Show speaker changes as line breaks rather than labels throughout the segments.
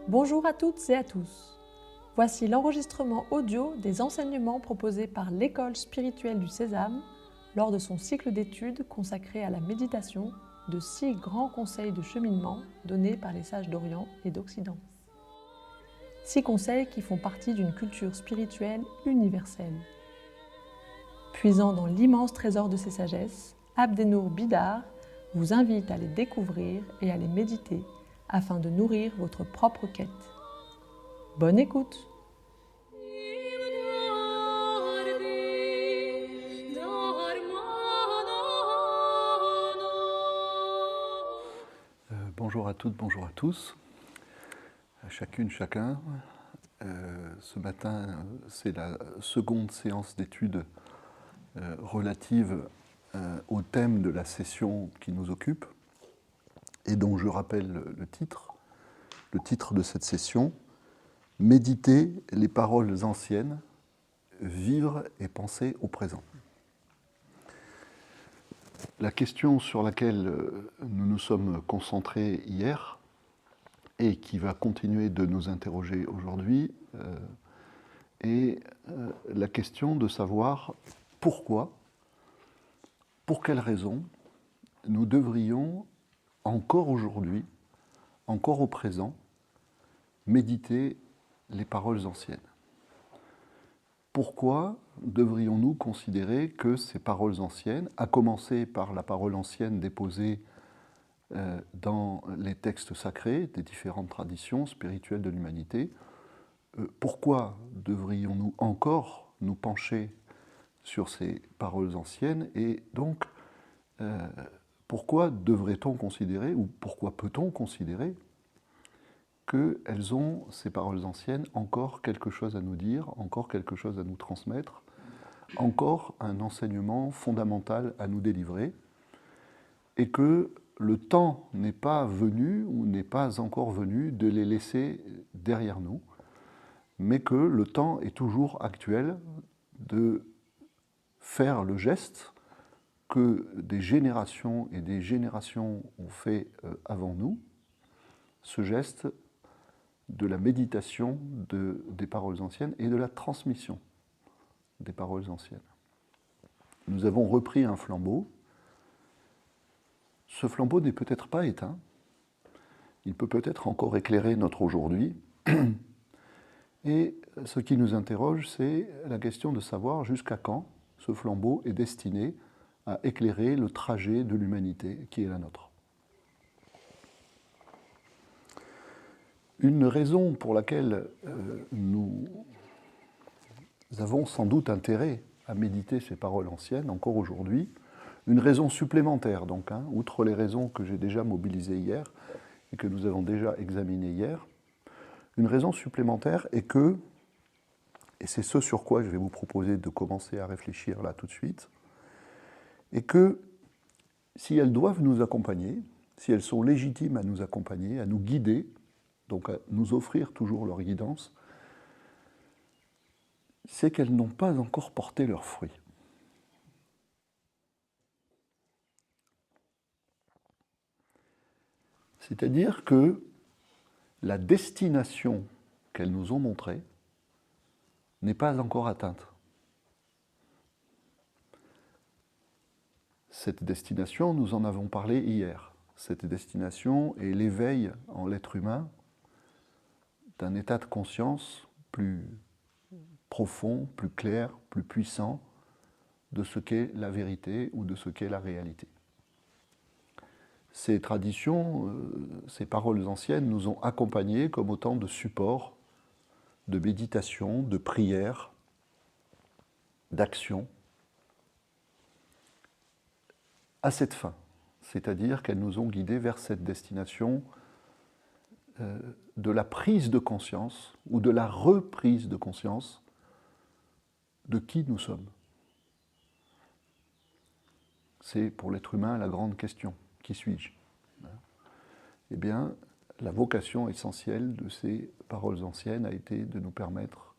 Bonjour à toutes et à tous. Voici l'enregistrement audio des enseignements proposés par l'École spirituelle du Sésame lors de son cycle d'études consacré à la méditation de 6 grands conseils de cheminement donnés par les sages d'Orient et d'Occident. 6 conseils qui font partie d'une culture spirituelle universelle. Puisant dans l'immense trésor de ses sagesses, Abdenour Bidar vous invite à les découvrir et à les méditer afin de nourrir votre propre quête. Bonne écoute!
Bonjour à toutes, bonjour à tous, à chacune, chacun. Ce matin, c'est la seconde séance d'études relative au thème de la session qui nous occupe et dont je rappelle le titre de cette session, « Méditer les paroles anciennes, vivre et penser au présent ». La question sur laquelle nous nous sommes concentrés hier et qui va continuer de nous interroger aujourd'hui est la question de savoir pourquoi, pour quelles raisons nous devrions encore aujourd'hui, encore au présent, méditer les paroles anciennes. Pourquoi devrions-nous considérer que ces paroles anciennes, à commencer par la parole ancienne déposée dans les textes sacrés des différentes traditions spirituelles de l'humanité, pourquoi devrions-nous encore nous pencher sur ces paroles anciennes et donc pourquoi devrait-on considérer ou pourquoi peut-on considérer qu'elles ont, ces paroles anciennes, encore quelque chose à nous dire, encore quelque chose à nous transmettre, encore un enseignement fondamental à nous délivrer, et que le temps n'est pas venu ou n'est pas encore venu de les laisser derrière nous, mais que le temps est toujours actuel de faire le geste que des générations et des générations ont fait avant nous, ce geste de la méditation des paroles anciennes et de la transmission des paroles anciennes. Nous avons repris un flambeau. Ce flambeau n'est peut-être pas éteint. Il peut peut-être encore éclairer notre aujourd'hui. Et ce qui nous interroge, c'est la question de savoir jusqu'à quand ce flambeau est destiné à éclairer le trajet de l'humanité qui est la nôtre. Une raison pour laquelle nous avons sans doute intérêt à méditer ces paroles anciennes encore aujourd'hui, une raison supplémentaire donc, outre les raisons que j'ai déjà mobilisées hier et que nous avons déjà examinées hier, une raison supplémentaire est que, et c'est ce sur quoi je vais vous proposer de commencer à réfléchir là tout de suite, est que si elles doivent nous accompagner, si elles sont légitimes à nous accompagner, à nous guider, donc à nous offrir toujours leur guidance, c'est qu'elles n'ont pas encore porté leurs fruits. C'est-à-dire que la destination qu'elles nous ont montrée n'est pas encore atteinte. Cette destination, nous en avons parlé hier. Cette destination est l'éveil en l'être humain d'un état de conscience plus profond, plus clair, plus puissant de ce qu'est la vérité ou de ce qu'est la réalité. Ces traditions, ces paroles anciennes nous ont accompagnés comme autant de supports de méditation, de prière, d'action, à cette fin, c'est-à-dire qu'elles nous ont guidés vers cette destination de la prise de conscience ou de la reprise de conscience de qui nous sommes. C'est pour l'être humain la grande question. Qui suis-je ? Eh bien, la vocation essentielle de ces paroles anciennes a été de nous permettre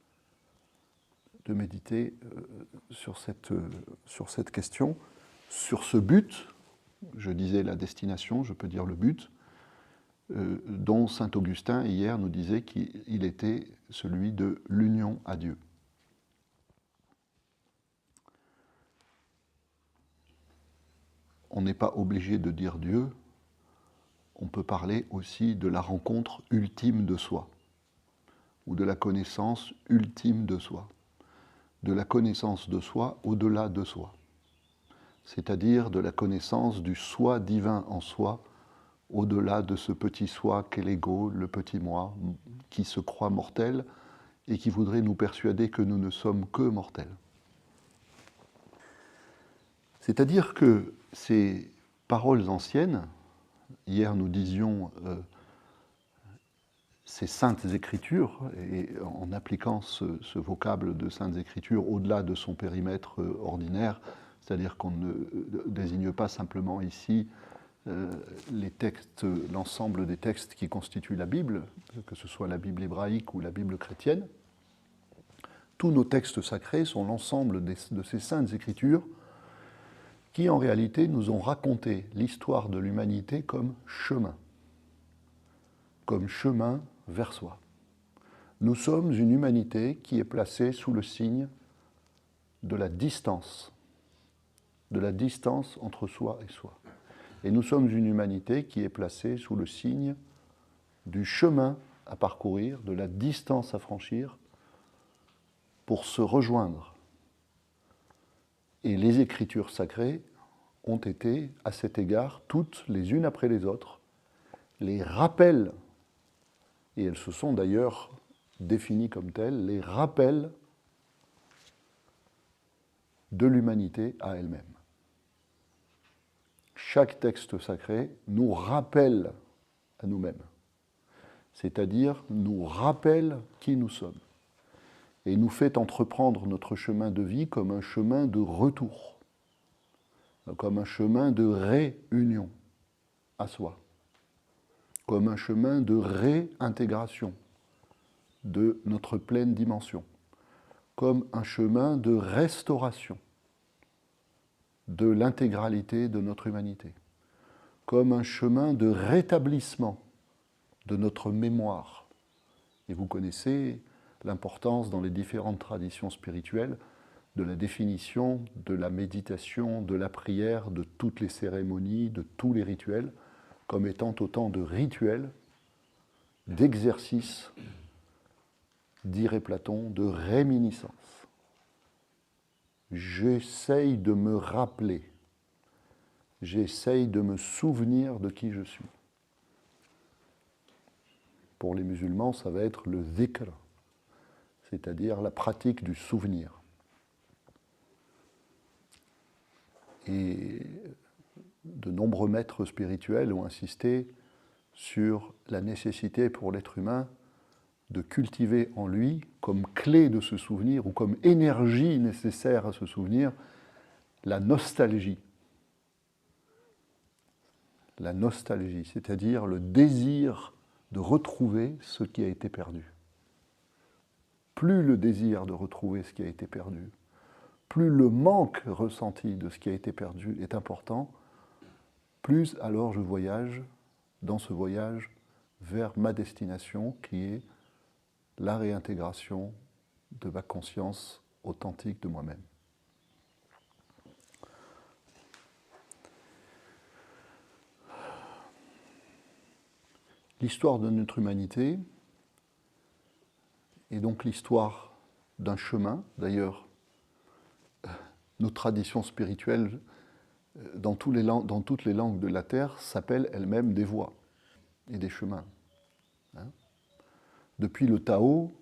de méditer sur cette question, sur ce but, je disais la destination, je peux dire le but, dont saint Augustin, hier, nous disait qu'il était celui de l'union à Dieu. On n'est pas obligé de dire Dieu, on peut parler aussi de la rencontre ultime de soi, ou de la connaissance ultime de soi, de la connaissance de soi au-delà de soi, c'est-à-dire de la connaissance du soi divin en soi, au-delà de ce petit soi qu'est l'ego, le petit moi, qui se croit mortel et qui voudrait nous persuader que nous ne sommes que mortels. C'est-à-dire que ces paroles anciennes, hier nous disions ces saintes écritures, et en appliquant ce vocable de saintes écritures au-delà de son périmètre ordinaire, c'est-à-dire qu'on ne désigne pas simplement ici les textes, l'ensemble des textes qui constituent la Bible, que ce soit la Bible hébraïque ou la Bible chrétienne. Tous nos textes sacrés sont l'ensemble de ces saintes écritures qui en réalité nous ont raconté l'histoire de l'humanité comme chemin vers soi. Nous sommes une humanité qui est placée sous le signe de la distance entre soi et soi. Et nous sommes une humanité qui est placée sous le signe du chemin à parcourir, de la distance à franchir pour se rejoindre. Et les écritures sacrées ont été, à cet égard, toutes les unes après les autres, les rappels, et elles se sont d'ailleurs définies comme telles, les rappels de l'humanité à elle-même. Chaque texte sacré nous rappelle à nous-mêmes, c'est-à-dire nous rappelle qui nous sommes, et nous fait entreprendre notre chemin de vie comme un chemin de retour, comme un chemin de réunion à soi, comme un chemin de réintégration de notre pleine dimension, comme un chemin de restauration de l'intégralité de notre humanité, comme un chemin de rétablissement de notre mémoire. Et vous connaissez l'importance dans les différentes traditions spirituelles de la définition de la méditation, de la prière, de toutes les cérémonies, de tous les rituels, comme étant autant de rituels, d'exercices, dirait Platon, de réminiscence. J'essaye de me rappeler, j'essaye de me souvenir de qui je suis. Pour les musulmans, ça va être le dhikr, c'est-à-dire la pratique du souvenir. Et de nombreux maîtres spirituels ont insisté sur la nécessité pour l'être humain de cultiver en lui, comme clé de ce souvenir, ou comme énergie nécessaire à ce souvenir, la nostalgie. La nostalgie, c'est-à-dire le désir de retrouver ce qui a été perdu. Plus le désir de retrouver ce qui a été perdu, plus le manque ressenti de ce qui a été perdu est important, plus alors je voyage dans ce voyage vers ma destination qui est la réintégration de ma conscience authentique de moi-même. L'histoire de notre humanité est donc l'histoire d'un chemin. D'ailleurs, nos traditions spirituelles, dans toutes les langues de la Terre, s'appellent elles-mêmes des voies et des chemins. Depuis le Tao,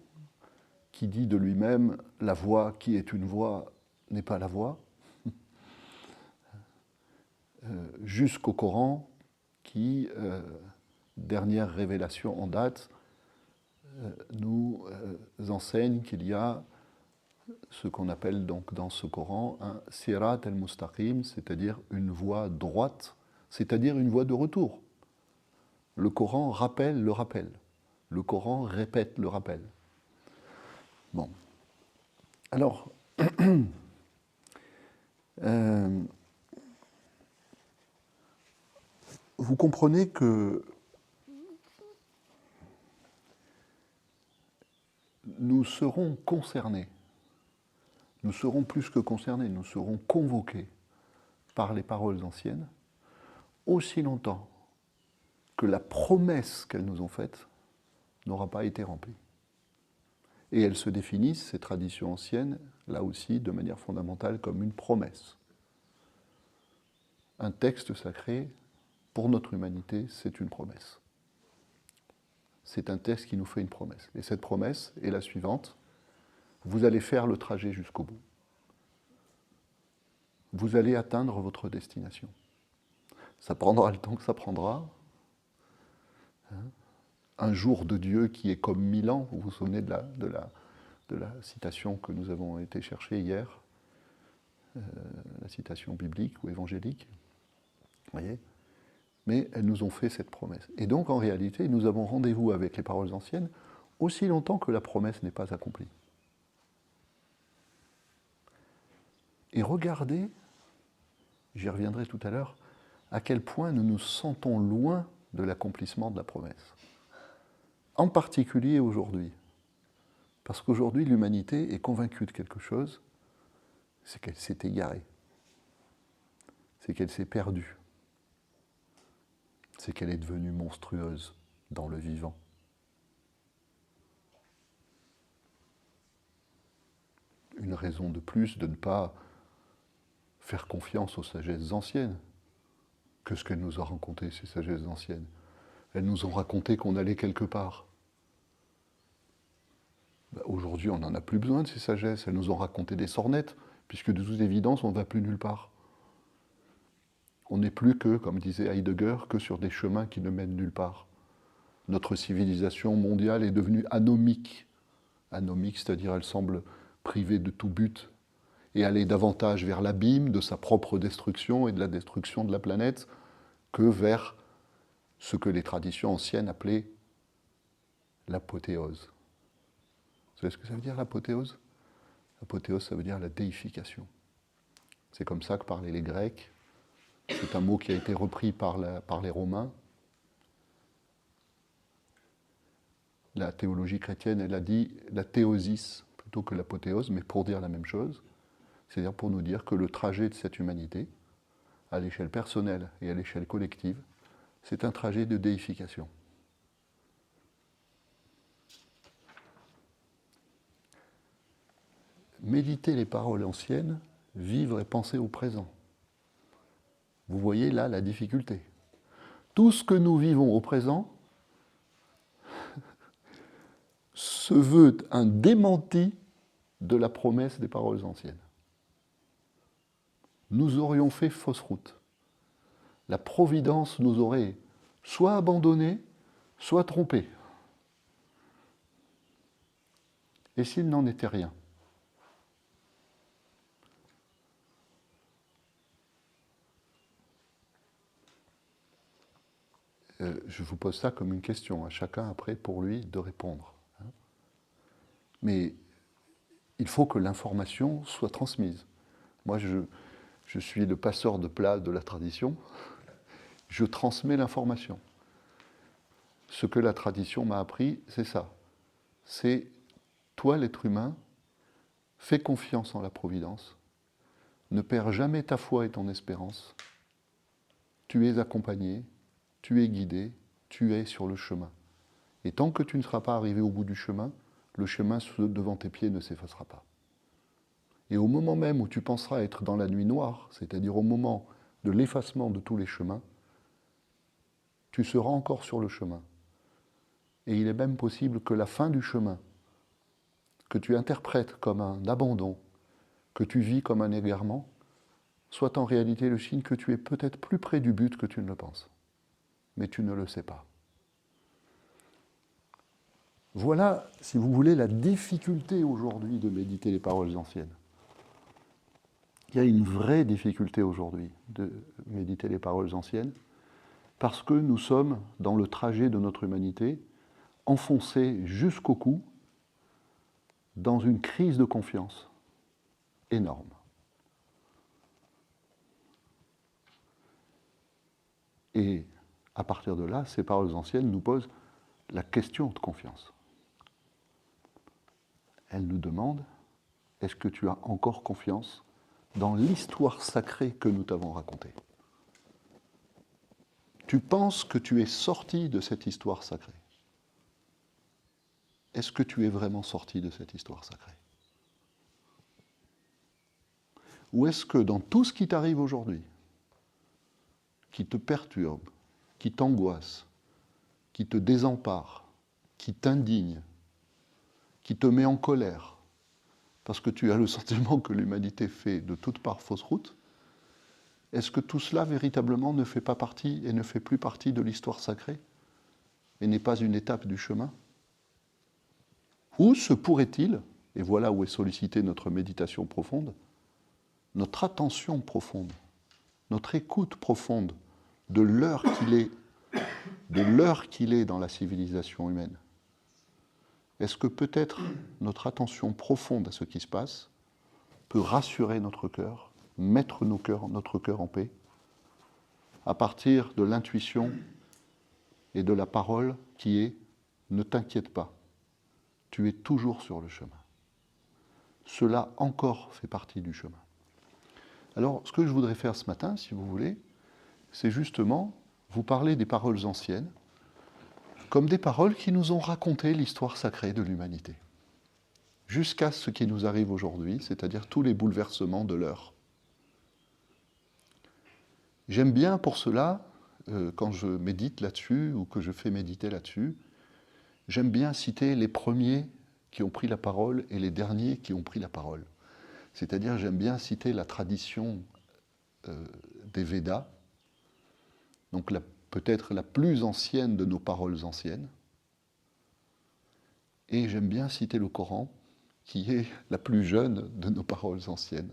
qui dit de lui-même « la voie qui est une voie n'est pas la voie », jusqu'au Coran, qui, dernière révélation en date, nous enseigne qu'il y a ce qu'on appelle donc dans ce Coran un sirat al-mustaqim, c'est-à-dire une voie droite, c'est-à-dire une voie de retour. Le Coran rappelle le rappel. Le Coran répète le rappel. Bon. Alors, vous comprenez que nous serons concernés, nous serons plus que concernés, nous serons convoqués par les paroles anciennes, aussi longtemps que la promesse qu'elles nous ont faite n'aura pas été remplie. Et elles se définissent, ces traditions anciennes, là aussi, de manière fondamentale, comme une promesse. Un texte sacré, pour notre humanité, c'est une promesse. C'est un texte qui nous fait une promesse. Et cette promesse est la suivante. Vous allez faire le trajet jusqu'au bout. Vous allez atteindre votre destination. Ça prendra le temps que ça prendra. Un jour de Dieu qui est comme 1000 ans. Vous vous souvenez de la citation que nous avons été chercher hier, la citation biblique ou évangélique. Vous voyez ? Mais elles nous ont fait cette promesse. Et donc, en réalité, nous avons rendez-vous avec les paroles anciennes aussi longtemps que la promesse n'est pas accomplie. Et regardez, j'y reviendrai tout à l'heure, à quel point nous nous sentons loin de l'accomplissement de la promesse. En particulier aujourd'hui. Parce qu'aujourd'hui, l'humanité est convaincue de quelque chose, c'est qu'elle s'est égarée. C'est qu'elle s'est perdue. C'est qu'elle est devenue monstrueuse dans le vivant. Une raison de plus de ne pas faire confiance aux sagesses anciennes. Qu'est-ce qu'elles nous ont raconté, ces sagesses anciennes? Elles nous ont raconté qu'on allait quelque part. Aujourd'hui, on n'en a plus besoin de ces sagesses. Elles nous ont raconté des sornettes, puisque de toute évidence, on ne va plus nulle part. On n'est plus que, comme disait Heidegger, que sur des chemins qui ne mènent nulle part. Notre civilisation mondiale est devenue anomique. Anomique, c'est-à-dire elle semble privée de tout but et aller davantage vers l'abîme de sa propre destruction et de la destruction de la planète que vers ce que les traditions anciennes appelaient l'apothéose. Vous savez ce que ça veut dire, l'apothéose? L'apothéose, ça veut dire la déification. C'est comme ça que parlaient les Grecs. C'est un mot qui a été repris par les Romains. La théologie chrétienne, elle a dit la théosis plutôt que l'apothéose, mais pour dire la même chose. C'est-à-dire pour nous dire que le trajet de cette humanité, à l'échelle personnelle et à l'échelle collective, c'est un trajet de déification. Méditer les paroles anciennes, vivre et penser au présent. Vous voyez là la difficulté. Tout ce que nous vivons au présent se veut un démenti de la promesse des paroles anciennes. Nous aurions fait fausse route. La providence nous aurait soit abandonnés, soit trompés. Et s'il n'en était rien? Je vous pose ça comme une question, à chacun après pour lui de répondre. Mais il faut que l'information soit transmise. Moi, je suis le passeur de plats de la tradition, je transmets l'information. Ce que la tradition m'a appris, c'est ça. C'est toi, l'être humain, fais confiance en la providence, ne perds jamais ta foi et ton espérance, tu es accompagné, tu es guidé, tu es sur le chemin. Et tant que tu ne seras pas arrivé au bout du chemin, le chemin devant tes pieds ne s'effacera pas. Et au moment même où tu penseras être dans la nuit noire, c'est-à-dire au moment de l'effacement de tous les chemins, tu seras encore sur le chemin. Et il est même possible que la fin du chemin, que tu interprètes comme un abandon, que tu vis comme un égarement, soit en réalité le signe que tu es peut-être plus près du but que tu ne le penses. Mais tu ne le sais pas. Voilà, si vous voulez, la difficulté aujourd'hui de méditer les paroles anciennes. Il y a une vraie difficulté aujourd'hui de méditer les paroles anciennes, parce que nous sommes, dans le trajet de notre humanité, enfoncés jusqu'au cou dans une crise de confiance énorme. Et à partir de là, ces paroles anciennes nous posent la question de confiance. elle nous demande, est-ce que tu as encore confiance dans l'histoire sacrée que nous t'avons racontée? Tu penses que tu es sorti de cette histoire sacrée. Est-ce que tu es vraiment sorti de cette histoire sacrée? Ou est-ce que dans tout ce qui t'arrive aujourd'hui, qui te perturbe, qui t'angoisse, qui te désempare, qui t'indigne, qui te met en colère, parce que tu as le sentiment que l'humanité fait de toutes parts fausse route, est-ce que tout cela véritablement ne fait pas partie et ne fait plus partie de l'histoire sacrée et n'est pas une étape du chemin? Ou se pourrait-il, et voilà où est sollicitée notre méditation profonde, notre attention profonde, notre écoute profonde de l'heure qu'il est dans la civilisation humaine. Est-ce que peut-être notre attention profonde à ce qui se passe peut rassurer notre cœur, mettre notre cœur en paix, à partir de l'intuition et de la parole qui est « ne t'inquiète pas, tu es toujours sur le chemin ». Cela encore fait partie du chemin. Alors, ce que je voudrais faire ce matin, si vous voulez, c'est justement vous parler des paroles anciennes, comme des paroles qui nous ont raconté l'histoire sacrée de l'humanité, jusqu'à ce qui nous arrive aujourd'hui, c'est-à-dire tous les bouleversements de l'heure. J'aime bien pour cela, quand je médite là-dessus, ou que je fais méditer là-dessus, j'aime bien citer les premiers qui ont pris la parole et les derniers qui ont pris la parole. C'est-à-dire, j'aime bien citer la tradition des Védas, donc peut-être la plus ancienne de nos paroles anciennes. Et j'aime bien citer le Coran, qui est la plus jeune de nos paroles anciennes.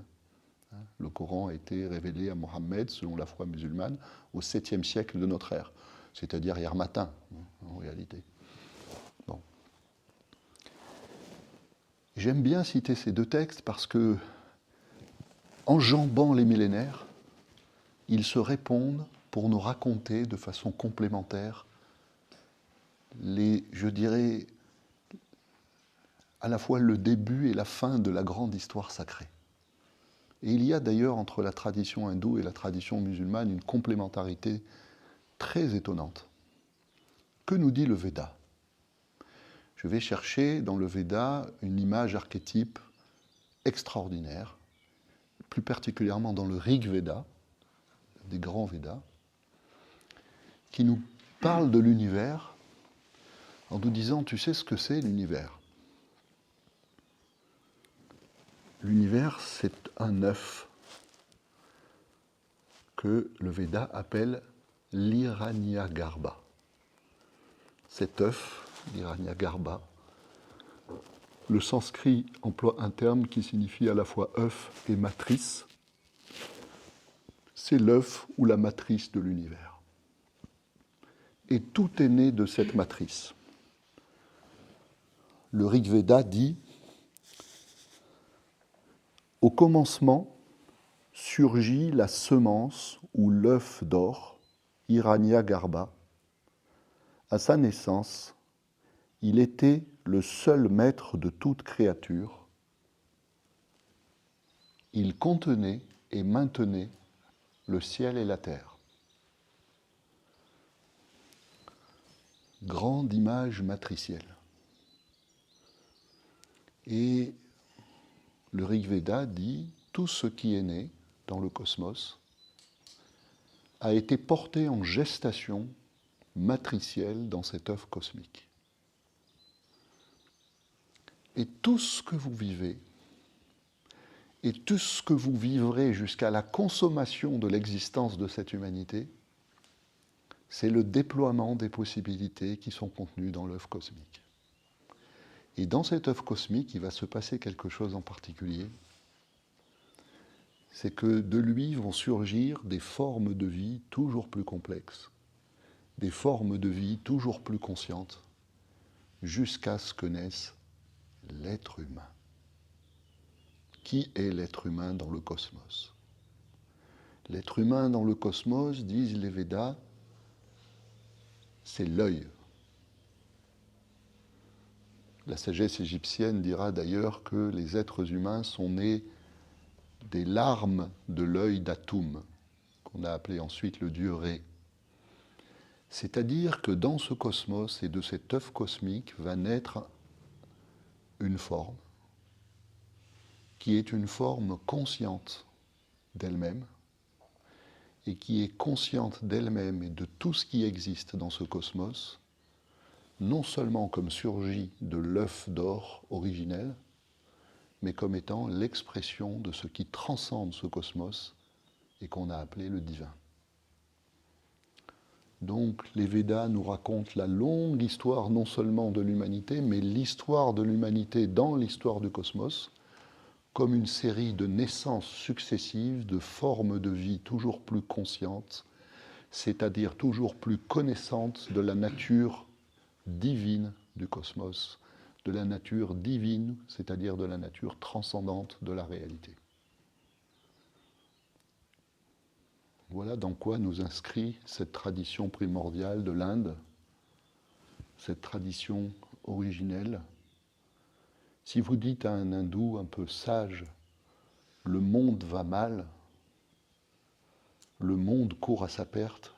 Le Coran a été révélé à Mohammed, selon la foi musulmane, au 7e siècle de notre ère, c'est-à-dire hier matin, en réalité. Bon. J'aime bien citer ces deux textes parce que, enjambant les millénaires, ils se répondent pour nous raconter de façon complémentaire je dirais, à la fois le début et la fin de la grande histoire sacrée. Et il y a d'ailleurs entre la tradition hindoue et la tradition musulmane une complémentarité très étonnante. Que nous dit le Veda? Je vais chercher dans le Veda une image archétype extraordinaire, plus particulièrement dans le Rig Veda, des grands Védas, qui nous parle de l'univers en nous disant, tu sais ce que c'est l'univers? L'univers, c'est un œuf que le Veda appelle l'Hiranyagarbha. Cet œuf, l'Hiranyagarbha, le sanskrit emploie un terme qui signifie à la fois œuf et matrice. C'est l'œuf ou la matrice de l'univers. Et tout est né de cette matrice. Le Rig Veda dit « Au commencement surgit la semence ou l'œuf d'or, Hiranyagarbha. À sa naissance, il était le seul maître de toute créature. Il contenait et maintenait le ciel et la terre. » Grande image matricielle. Et le Rig Veda dit tout ce qui est né dans le cosmos a été porté en gestation matricielle dans cet œuf cosmique. Et tout ce que vous vivez, et tout ce que vous vivrez jusqu'à la consommation de l'existence de cette humanité, c'est le déploiement des possibilités qui sont contenues dans l'œuf cosmique. Et dans cet œuf cosmique, il va se passer quelque chose en particulier. C'est que de lui vont surgir des formes de vie toujours plus complexes, des formes de vie toujours plus conscientes, jusqu'à ce que naisse l'être humain. Qui est l'être humain dans le cosmos? L'être humain dans le cosmos, disent les Védas, c'est l'œil. La sagesse égyptienne dira d'ailleurs que les êtres humains sont nés des larmes de l'œil d'Atum, qu'on a appelé ensuite le dieu Ré. C'est-à-dire que dans ce cosmos et de cet œuf cosmique va naître une forme qui est une forme consciente d'elle-même et qui est consciente d'elle-même et de tout ce qui existe dans ce cosmos, non seulement comme surgi de l'œuf d'or originel, mais comme étant l'expression de ce qui transcende ce cosmos et qu'on a appelé le divin. Donc les Védas nous racontent la longue histoire non seulement de l'humanité, mais l'histoire de l'humanité dans l'histoire du cosmos, comme une série de naissances successives, de formes de vie toujours plus conscientes, c'est-à-dire toujours plus connaissantes de la nature divine du cosmos, de la nature divine, c'est-à-dire de la nature transcendante de la réalité. Voilà dans quoi nous inscrit cette tradition primordiale de l'Inde, cette tradition originelle. Si vous dites à un hindou un peu sage, le monde va mal, le monde court à sa perte,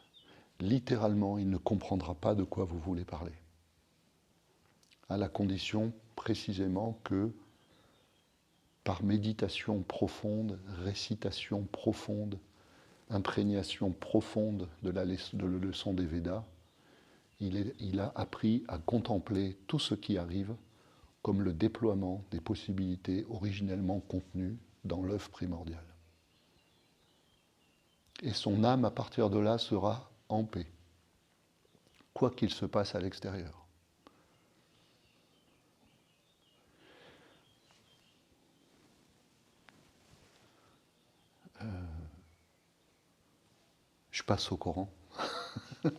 littéralement, il ne comprendra pas de quoi vous voulez parler. À la condition précisément que, par méditation profonde, récitation profonde, imprégnation profonde de la leçon des Védas, il a appris à contempler tout ce qui arrive comme le déploiement des possibilités originellement contenues dans l'œuf primordial. Et son âme, à partir de là, sera en paix, quoi qu'il se passe à l'extérieur. Je passe au Coran. Je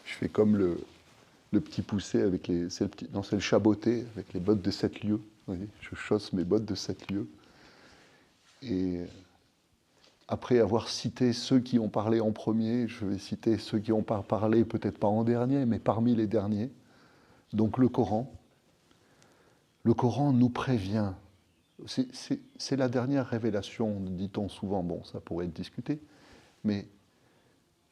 fais comme le petit poussé avec les... C'est le chaboté avec les bottes de 7 lieues. Oui, je chausse mes bottes de 7 lieues. Et après avoir cité ceux qui ont parlé en premier, je vais citer ceux qui ont parlé, peut-être pas en dernier, mais parmi les derniers. Donc le Coran. Le Coran nous prévient. C'est la dernière révélation, dit-on souvent. Bon, ça pourrait être discuté. Mais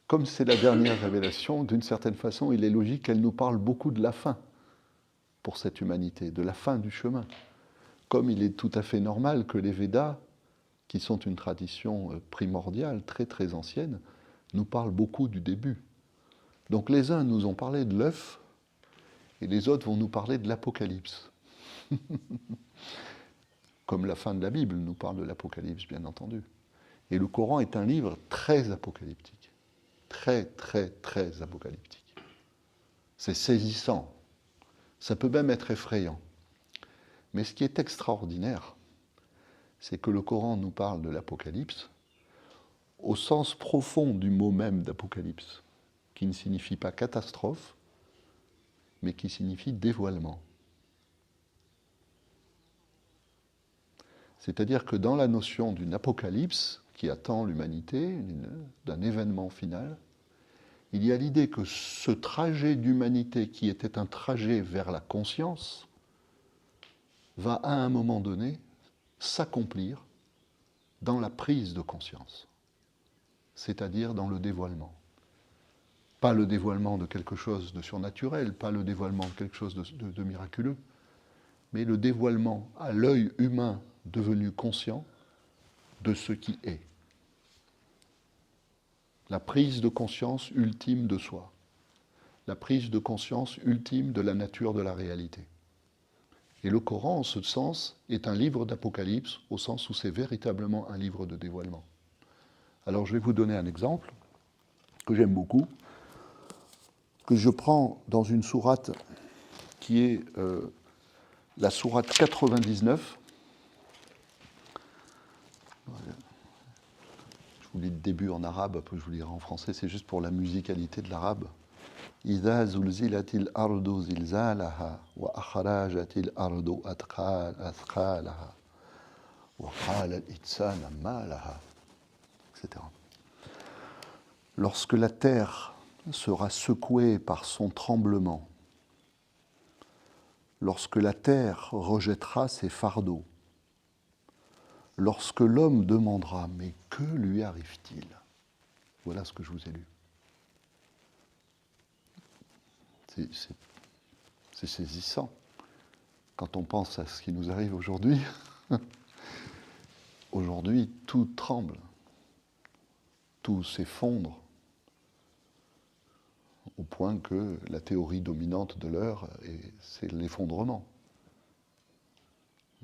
comme c'est la dernière révélation, d'une certaine façon, il est logique qu'elle nous parle beaucoup de la fin pour cette humanité, de la fin du chemin. Comme il est tout à fait normal que les Védas, qui sont une tradition primordiale, très très ancienne, nous parlent beaucoup du début. Donc les uns nous ont parlé de l'œuf, et les autres vont nous parler de l'Apocalypse. Comme la fin de la Bible nous parle de l'Apocalypse, bien entendu. Et le Coran est un livre très apocalyptique. Très, très, très apocalyptique. C'est saisissant. Ça peut même être effrayant. Mais ce qui est extraordinaire, c'est que le Coran nous parle de l'Apocalypse au sens profond du mot même d'Apocalypse, qui ne signifie pas catastrophe, mais qui signifie dévoilement. C'est-à-dire que dans la notion d'une apocalypse qui attend l'humanité, d'un événement final, il y a l'idée que ce trajet d'humanité qui était un trajet vers la conscience va à un moment donné s'accomplir dans la prise de conscience, c'est-à-dire dans le dévoilement. Pas le dévoilement de quelque chose de surnaturel, pas le dévoilement de quelque chose de miraculeux, mais le dévoilement à l'œil humain devenu conscient de ce qui est. La prise de conscience ultime de soi. La prise de conscience ultime de la nature de la réalité. Et le Coran, en ce sens, est un livre d'Apocalypse, au sens où c'est véritablement un livre de dévoilement. Alors je vais vous donner un exemple que j'aime beaucoup, que je prends dans une sourate qui est la sourate 99. Voilà. Je vous lis le début en arabe, après je vous lirai en français, c'est juste pour la musicalité de l'arabe. إذا زلزلت الأرض زلزالها وأخرجت الأرض أثقالها وقال الإنسان ما لها, etc. Lorsque la terre sera secouée par son tremblement, lorsque la terre rejettera ses fardeaux, lorsque l'homme demandera « Mais que lui arrive-t-il » Voilà ce que je vous ai lu. C'est saisissant. Quand on pense à ce qui nous arrive aujourd'hui, aujourd'hui, tout tremble, tout s'effondre, au point que la théorie dominante de l'heure, c'est l'effondrement,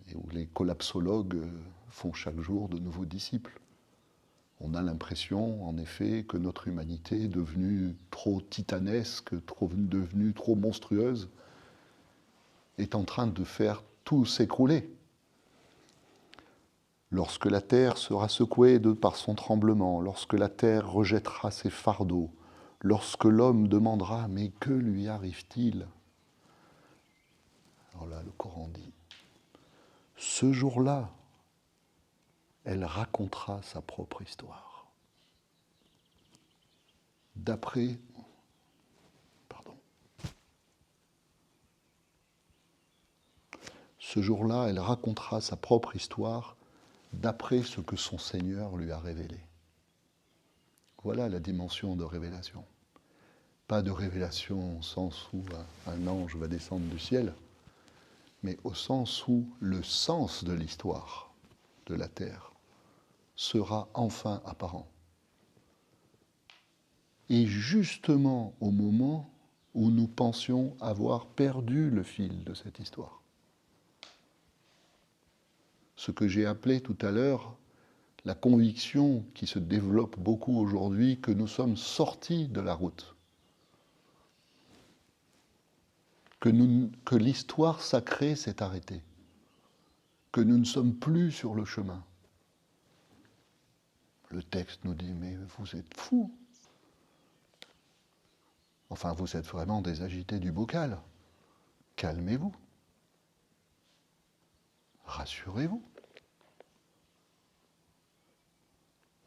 et où les collapsologues font chaque jour de nouveaux disciples. On a l'impression, en effet, que notre humanité est devenue trop titanesque, devenue trop monstrueuse, est en train de faire tout s'écrouler. Lorsque la terre sera secouée par son tremblement, lorsque la terre rejettera ses fardeaux, lorsque l'homme demandera « Mais que lui arrive-t-il » Alors là, le Coran dit « Ce jour-là, elle racontera sa propre histoire. » D'après... Ce jour-là, elle racontera sa propre histoire d'après ce que son Seigneur lui a révélé. Voilà la dimension de révélation. Pas de révélation au sens où un ange va descendre du ciel, mais au sens où le sens de l'histoire de la terre sera enfin apparent. Et justement au moment où nous pensions avoir perdu le fil de cette histoire. Ce que j'ai appelé tout à l'heure la conviction qui se développe beaucoup aujourd'hui que nous sommes sortis de la route, que l'histoire sacrée s'est arrêtée, que nous ne sommes plus sur le chemin. Le texte nous dit « Mais vous êtes fous !» Enfin, vous êtes vraiment des agités du bocal. Calmez-vous. Rassurez-vous.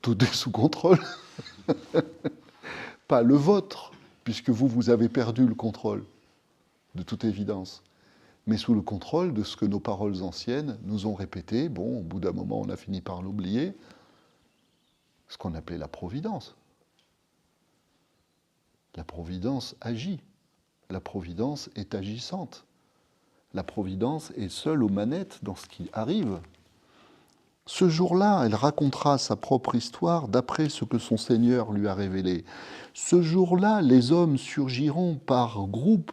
Tout est sous contrôle. Pas le vôtre, puisque vous avez perdu le contrôle, de toute évidence. Mais sous le contrôle de ce que nos paroles anciennes nous ont répété. Bon, au bout d'un moment, on a fini par l'oublier. Ce qu'on appelait la providence. La providence agit. La providence est agissante. La providence est seule aux manettes dans ce qui arrive. Ce jour-là, elle racontera sa propre histoire d'après ce que son Seigneur lui a révélé. Ce jour-là, les hommes surgiront par groupes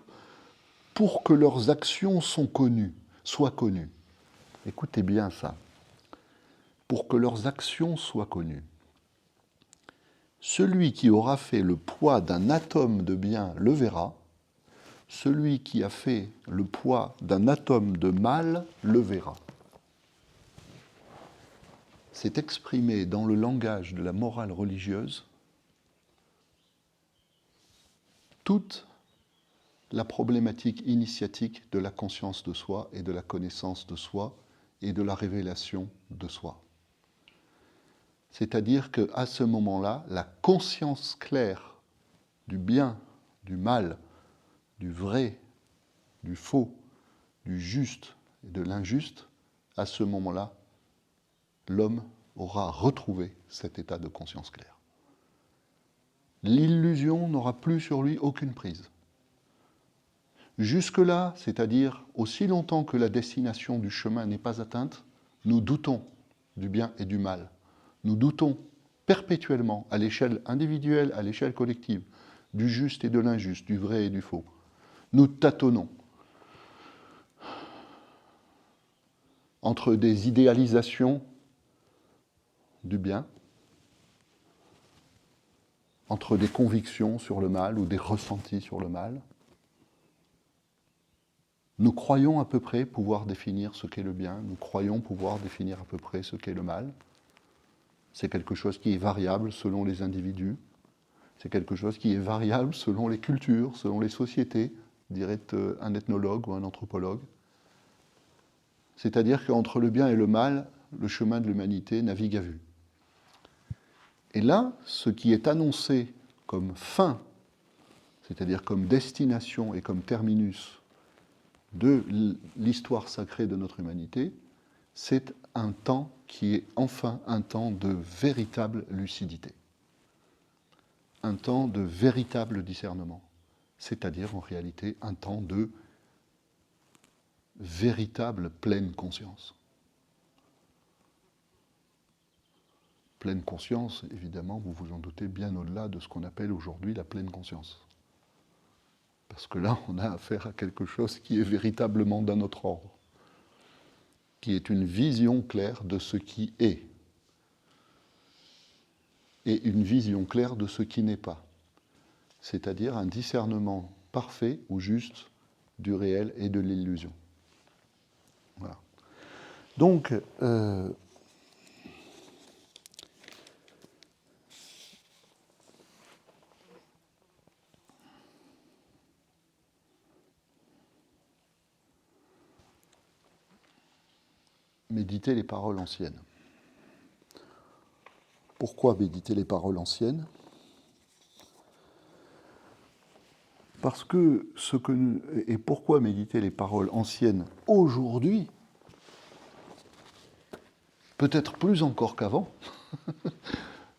pour que leurs actions soient connues. Écoutez bien ça. Pour que leurs actions soient connues. Celui qui aura fait le poids d'un atome de bien le verra. Celui qui a fait le poids d'un atome de mal le verra. C'est exprimé dans le langage de la morale religieuse toute la problématique initiatique de la conscience de soi et de la connaissance de soi et de la révélation de soi. C'est-à-dire qu'à ce moment-là, la conscience claire du bien, du mal, du vrai, du faux, du juste et de l'injuste, à ce moment-là, l'homme aura retrouvé cet état de conscience claire. L'illusion n'aura plus sur lui aucune prise. Jusque-là, c'est-à-dire aussi longtemps que la destination du chemin n'est pas atteinte, nous doutons du bien et du mal. Nous doutons perpétuellement, à l'échelle individuelle, à l'échelle collective, du juste et de l'injuste, du vrai et du faux. Nous tâtonnons entre des idéalisations du bien, entre des convictions sur le mal ou des ressentis sur le mal. Nous croyons à peu près pouvoir définir ce qu'est le bien, nous croyons pouvoir définir à peu près ce qu'est le mal. C'est quelque chose qui est variable selon les individus, c'est quelque chose qui est variable selon les cultures, selon les sociétés, dirait un ethnologue ou un anthropologue. C'est-à-dire qu'entre le bien et le mal, le chemin de l'humanité navigue à vue. Et là, ce qui est annoncé comme fin, c'est-à-dire comme destination et comme terminus de l'histoire sacrée de notre humanité, c'est un temps qui est enfin un temps de véritable lucidité, un temps de véritable discernement, c'est-à-dire en réalité un temps de véritable pleine conscience. Pleine conscience, évidemment, vous vous en doutez, bien au-delà de ce qu'on appelle aujourd'hui la pleine conscience. Parce que là, on a affaire à quelque chose qui est véritablement d'un autre ordre, qui est une vision claire de ce qui est, et une vision claire de ce qui n'est pas, c'est-à-dire un discernement parfait ou juste du réel et de l'illusion. Voilà. Donc, méditer les paroles anciennes. Pourquoi méditer les paroles anciennes ? Parce que et pourquoi méditer les paroles anciennes aujourd'hui, peut-être plus encore qu'avant,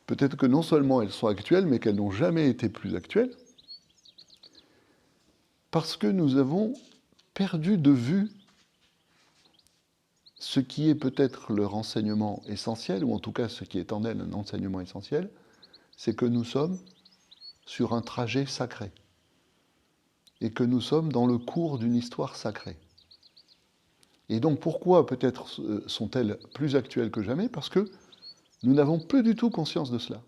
peut-être que non seulement elles sont actuelles, mais qu'elles n'ont jamais été plus actuelles, parce que nous avons perdu de vue ce qui est peut-être le renseignement essentiel, ou en tout cas ce qui est en elle un enseignement essentiel, c'est que nous sommes sur un trajet sacré, et que nous sommes dans le cours d'une histoire sacrée. Et donc pourquoi peut-être sont-elles plus actuelles que jamais ? Parce que nous n'avons plus du tout conscience de cela.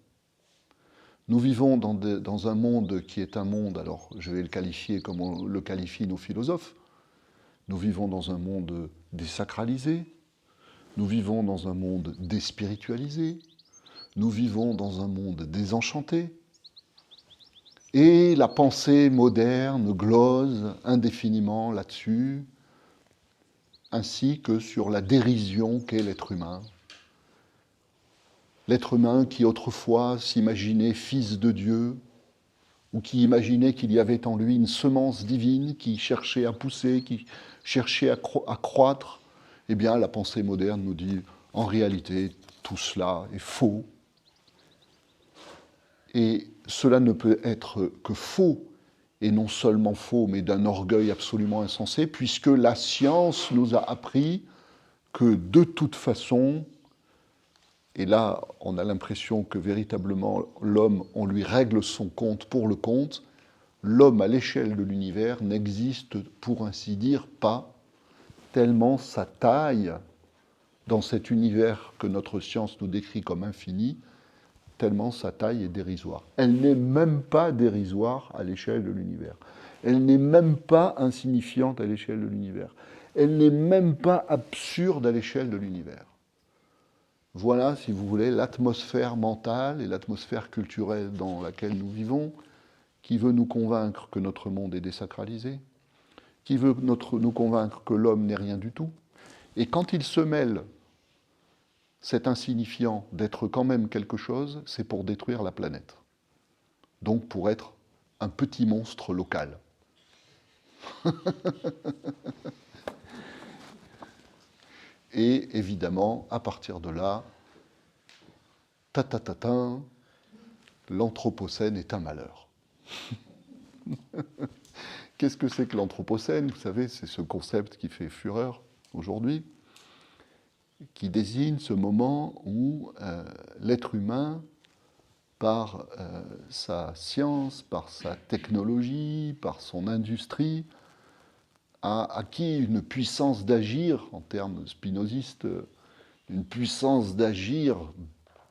Nous vivons dans un monde qui est un monde, alors je vais le qualifier comme on le qualifient nos philosophes, nous vivons dans un monde désacralisé, nous vivons dans un monde déspiritualisé, nous vivons dans un monde désenchanté, et la pensée moderne glose indéfiniment là-dessus, ainsi que sur la dérision qu'est l'être humain. L'être humain qui autrefois s'imaginait fils de Dieu, ou qui imaginait qu'il y avait en lui une semence divine qui cherchait à pousser, qui cherchait à croître, eh bien la pensée moderne nous dit, en réalité, tout cela est faux. Et cela ne peut être que faux, et non seulement faux, mais d'un orgueil absolument insensé, puisque la science nous a appris que de toute façon, et là on a l'impression que véritablement l'homme, on lui règle son compte pour le compte, l'homme à l'échelle de l'univers n'existe pour ainsi dire pas, tellement sa taille dans cet univers que notre science nous décrit comme infini, tellement sa taille est dérisoire. Elle n'est même pas dérisoire à l'échelle de l'univers. Elle n'est même pas insignifiante à l'échelle de l'univers. Elle n'est même pas absurde à l'échelle de l'univers. Voilà, si vous voulez, l'atmosphère mentale et l'atmosphère culturelle dans laquelle nous vivons, qui veut nous convaincre que notre monde est désacralisé, qui veut nous convaincre que l'homme n'est rien du tout. Et quand il se mêle, cet insignifiant, d'être quand même quelque chose, c'est pour détruire la planète. Donc pour être un petit monstre local. Et évidemment, à partir de là, l'anthropocène est un malheur. Qu'est-ce que c'est que l'anthropocène ? Vous savez, c'est ce concept qui fait fureur aujourd'hui, qui désigne ce moment où l'être humain, par sa science, par sa technologie, par son industrie, a acquis une puissance d'agir, en termes spinozistes, une puissance d'agir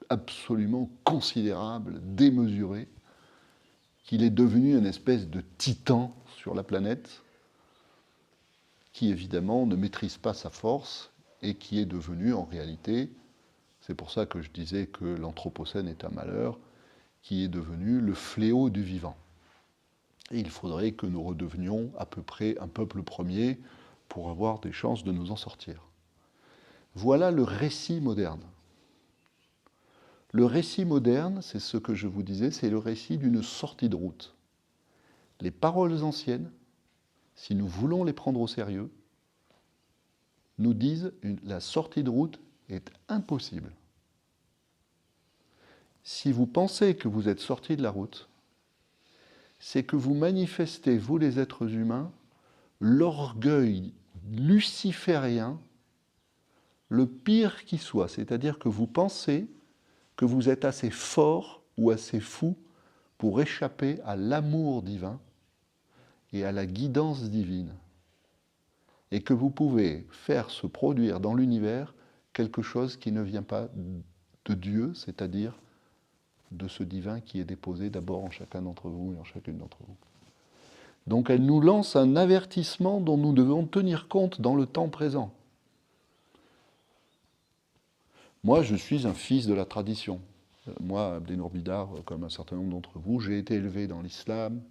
absolument considérable, démesurée, qu'il est devenu une espèce de titan sur la planète, qui évidemment ne maîtrise pas sa force et qui est devenu en réalité, c'est pour ça que je disais que l'anthropocène est un malheur, qui est devenu le fléau du vivant. Et il faudrait que nous redevenions à peu près un peuple premier pour avoir des chances de nous en sortir. Voilà le récit moderne. Le récit moderne, c'est ce que je vous disais, c'est le récit d'une sortie de route. Les paroles anciennes, si nous voulons les prendre au sérieux, nous disent que la sortie de route est impossible. Si vous pensez que vous êtes sorti de la route, c'est que vous manifestez, vous les êtres humains, l'orgueil luciférien, le pire qui soit. C'est-à-dire que vous pensez que vous êtes assez fort ou assez fou pour échapper à l'amour divin et à la guidance divine. Et que vous pouvez faire se produire dans l'univers quelque chose qui ne vient pas de Dieu, c'est-à-dire de ce divin qui est déposé d'abord en chacun d'entre vous et en chacune d'entre vous. Donc elle nous lance un avertissement dont nous devons tenir compte dans le temps présent. Moi, je suis un fils de la tradition. Moi, Abdenour Bidar, comme un certain nombre d'entre vous, j'ai été élevé dans l'islam,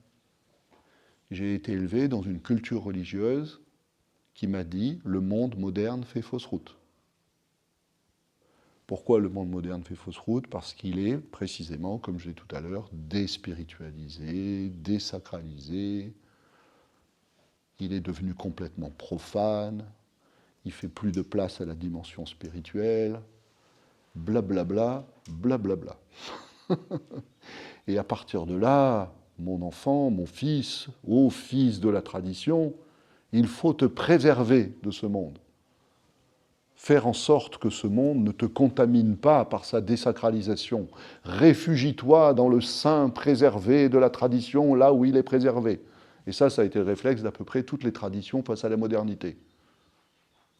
j'ai été élevé dans une culture religieuse qui m'a dit « le monde moderne fait fausse route ». Pourquoi le monde moderne fait fausse route? Parce qu'il est précisément, comme je l'ai dit tout à l'heure, déspiritualisé, désacralisé, il est devenu complètement profane, il ne fait plus de place à la dimension spirituelle, blablabla, blablabla. Et à partir de là, mon enfant, mon fils, ô fils de la tradition, il faut te préserver de ce monde. Faire en sorte que ce monde ne te contamine pas par sa désacralisation. Réfugie-toi dans le sein préservé de la tradition, là où il est préservé. Et ça a été le réflexe d'à peu près toutes les traditions face à la modernité.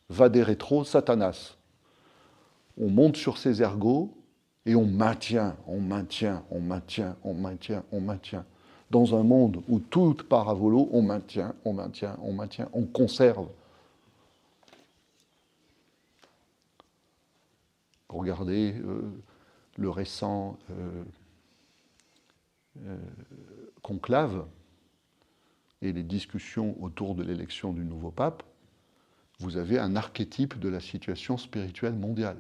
Vade retro Satanas. On monte sur ses ergots et on maintient. Dans un monde où tout part à volo, on maintient, on conserve. Regardez le récent conclave et les discussions autour de l'élection du nouveau pape. Vous avez un archétype de la situation spirituelle mondiale,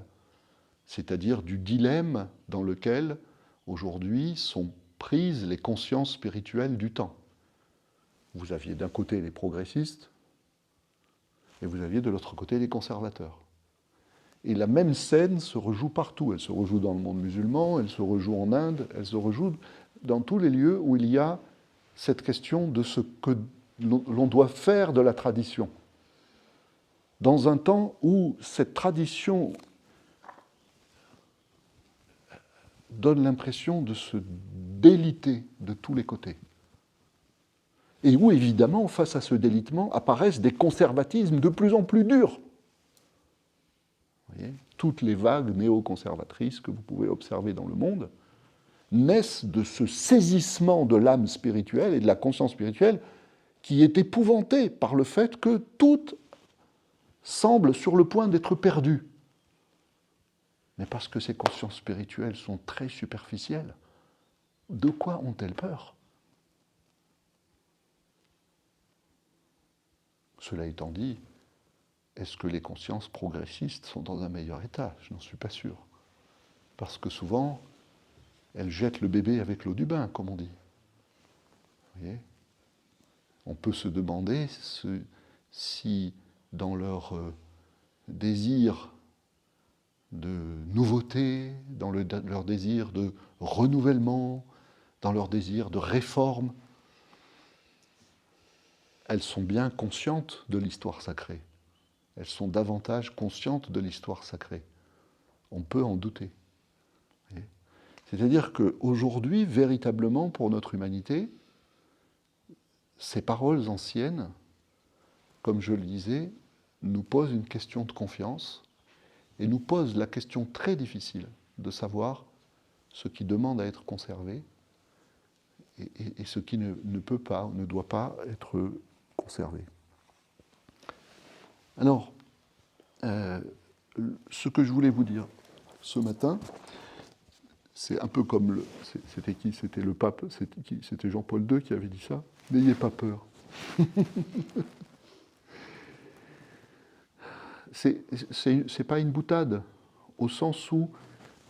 c'est-à-dire du dilemme dans lequel aujourd'hui sont prises les consciences spirituelles du temps. Vous aviez d'un côté les progressistes et vous aviez de l'autre côté les conservateurs. Et la même scène se rejoue partout. Elle se rejoue dans le monde musulman, elle se rejoue en Inde, elle se rejoue dans tous les lieux où il y a cette question de ce que l'on doit faire de la tradition. Dans un temps où cette tradition donne l'impression de se déliter de tous les côtés. Et où, évidemment, face à ce délitement, apparaissent des conservatismes de plus en plus durs. Vous voyez, toutes les vagues néoconservatrices que vous pouvez observer dans le monde naissent de ce saisissement de l'âme spirituelle et de la conscience spirituelle qui est épouvanté par le fait que tout semble sur le point d'être perdu. Mais parce que ces consciences spirituelles sont très superficielles, de quoi ont-elles peur? Cela étant dit, est-ce que les consciences progressistes sont dans un meilleur état? Je n'en suis pas sûr. Parce que souvent, elles jettent le bébé avec l'eau du bain, comme on dit. Vous voyez? On peut se demander si dans leur désir de nouveauté, dans leur désir de renouvellement, dans leur désir de réforme, elles sont bien conscientes de l'histoire sacrée. Elles sont davantage conscientes de l'histoire sacrée. On peut en douter. C'est-à-dire qu'aujourd'hui, véritablement, pour notre humanité, ces paroles anciennes, comme je le disais, nous posent une question de confiance et nous posent la question très difficile de savoir ce qui demande à être conservé et ce qui ne peut pas, ne doit pas être conservé. Alors, ce que je voulais vous dire ce matin, c'est un peu comme c'était qui? C'était le pape, c'était Jean-Paul II qui avait dit ça. N'ayez pas peur. C'est pas une boutade, au sens où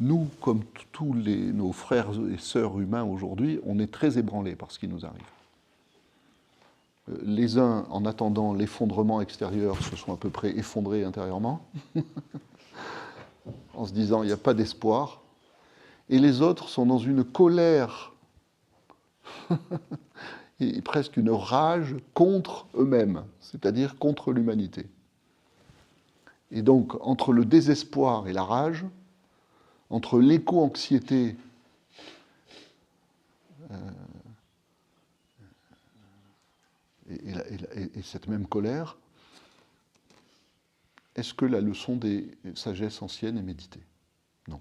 nous, comme tous nos frères et sœurs humains aujourd'hui, on est très ébranlés par ce qui nous arrive. Les uns, en attendant l'effondrement extérieur, se sont à peu près effondrés intérieurement, en se disant il n'y a pas d'espoir. Et les autres sont dans une colère et presque une rage contre eux-mêmes, c'est-à-dire contre l'humanité. Et donc, entre le désespoir et la rage, entre l'éco-anxiété et cette même colère, est-ce que la leçon des sagesses anciennes est méditée? Non.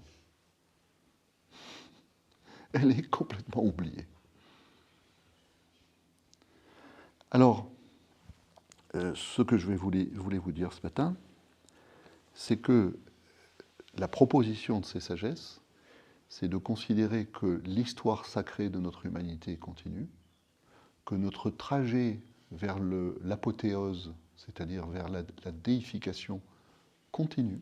Elle est complètement oubliée. Alors, ce que je voulais vous dire ce matin, c'est que la proposition de ces sagesses, c'est de considérer que l'histoire sacrée de notre humanité continue, que notre trajet vers l'apothéose, c'est-à-dire vers la déification, continue,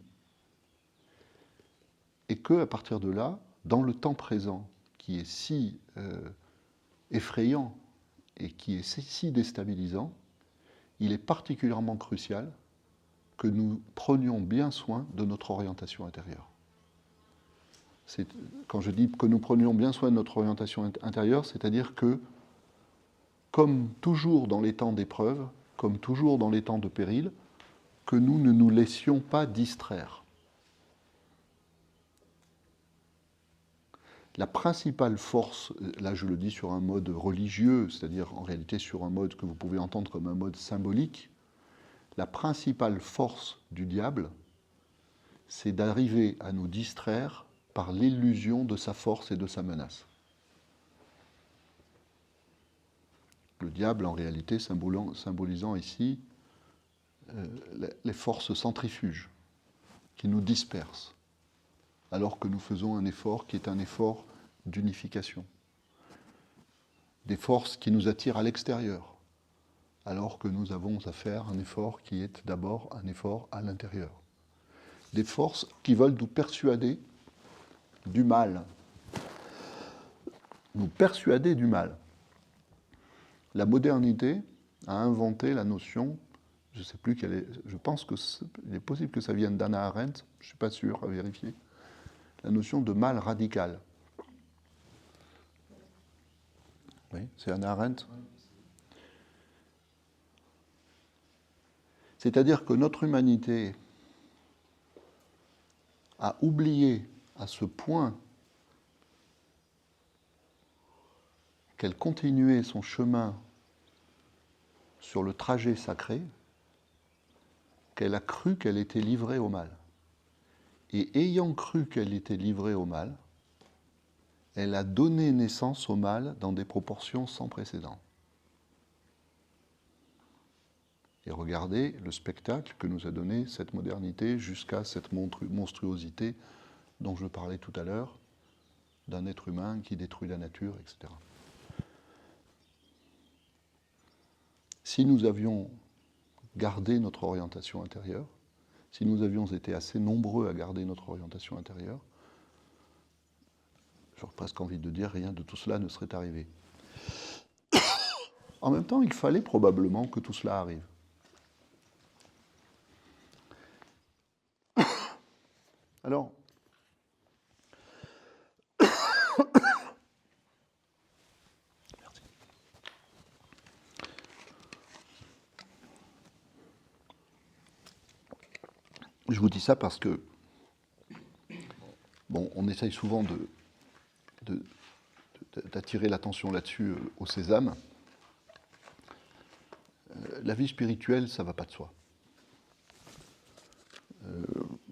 et qu'à partir de là, dans le temps présent, qui est si effrayant et qui est si déstabilisant, il est particulièrement crucial que nous prenions bien soin de notre orientation intérieure. Quand je dis que nous prenions bien soin de notre orientation intérieure, c'est-à-dire que, comme toujours dans les temps d'épreuve, comme toujours dans les temps de péril, que nous ne nous laissions pas distraire. La principale force, là je le dis sur un mode religieux, c'est-à-dire en réalité sur un mode que vous pouvez entendre comme un mode symbolique, la principale force du diable, c'est d'arriver à nous distraire par l'illusion de sa force et de sa menace. Le diable, en réalité, symbolisant ici les forces centrifuges qui nous dispersent, alors que nous faisons un effort qui est un effort d'unification. Des forces qui nous attirent à l'extérieur, alors que nous avons à faire un effort qui est d'abord un effort à l'intérieur. Des forces qui veulent nous persuader du mal. Nous persuader du mal. La modernité a inventé la notion, je ne sais plus quelle est, je pense qu'il est possible que ça vienne d'Hannah Arendt, je ne suis pas sûr, à vérifier, la notion de mal radical. Oui, c'est Hannah Arendt. C'est-à-dire que notre humanité a oublié à ce point qu'elle continuait son chemin sur le trajet sacré, qu'elle a cru qu'elle était livrée au mal. Et ayant cru qu'elle était livrée au mal, elle a donné naissance au mal dans des proportions sans précédent. Et regardez le spectacle que nous a donné cette modernité jusqu'à cette monstruosité dont je parlais tout à l'heure, d'un être humain qui détruit la nature, etc. Si nous avions gardé notre orientation intérieure, si nous avions été assez nombreux à garder notre orientation intérieure, j'aurais presque envie de dire rien de tout cela ne serait arrivé. En même temps, il fallait probablement que tout cela arrive. Alors, merci. Je vous dis ça parce que, bon, on essaye souvent d'attirer l'attention là-dessus au sésame. La vie spirituelle, ça ne va pas de soi.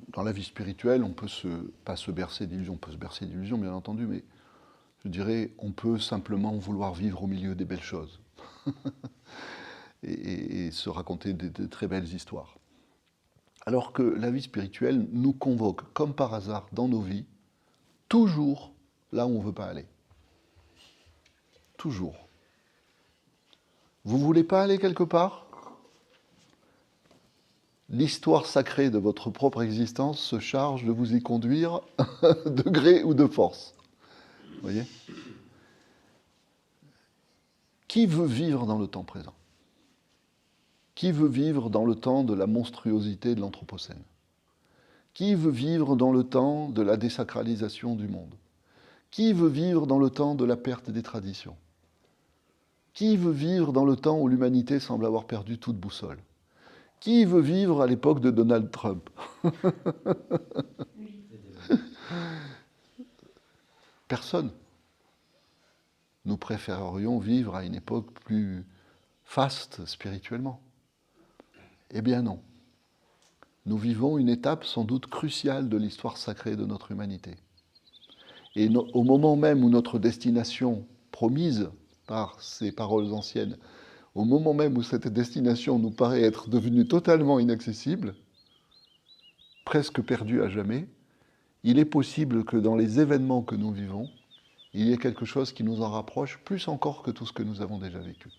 Dans la vie spirituelle, on peut pas se bercer d'illusions, on peut se bercer d'illusions bien entendu, mais je dirais on peut simplement vouloir vivre au milieu des belles choses et se raconter de très belles histoires. Alors que la vie spirituelle nous convoque, comme par hasard dans nos vies, toujours là où on ne veut pas aller. Toujours. Vous ne voulez pas aller quelque part ? L'histoire sacrée de votre propre existence se charge de vous y conduire de gré ou de force. Vous voyez ? Qui veut vivre dans le temps présent ? Qui veut vivre dans le temps de la monstruosité de l'Anthropocène? Qui veut vivre dans le temps de la désacralisation du monde? Qui veut vivre dans le temps de la perte des traditions? Qui veut vivre dans le temps où l'humanité semble avoir perdu toute boussole? Qui veut vivre à l'époque de Donald Trump? Personne. Nous préférerions vivre à une époque plus faste spirituellement. Eh bien non. Nous vivons une étape sans doute cruciale de l'histoire sacrée de notre humanité. Et au moment même où notre destination promise par ces paroles anciennes, au moment même où cette destination nous paraît être devenue totalement inaccessible, presque perdue à jamais, il est possible que dans les événements que nous vivons, il y ait quelque chose qui nous en rapproche plus encore que tout ce que nous avons déjà vécu.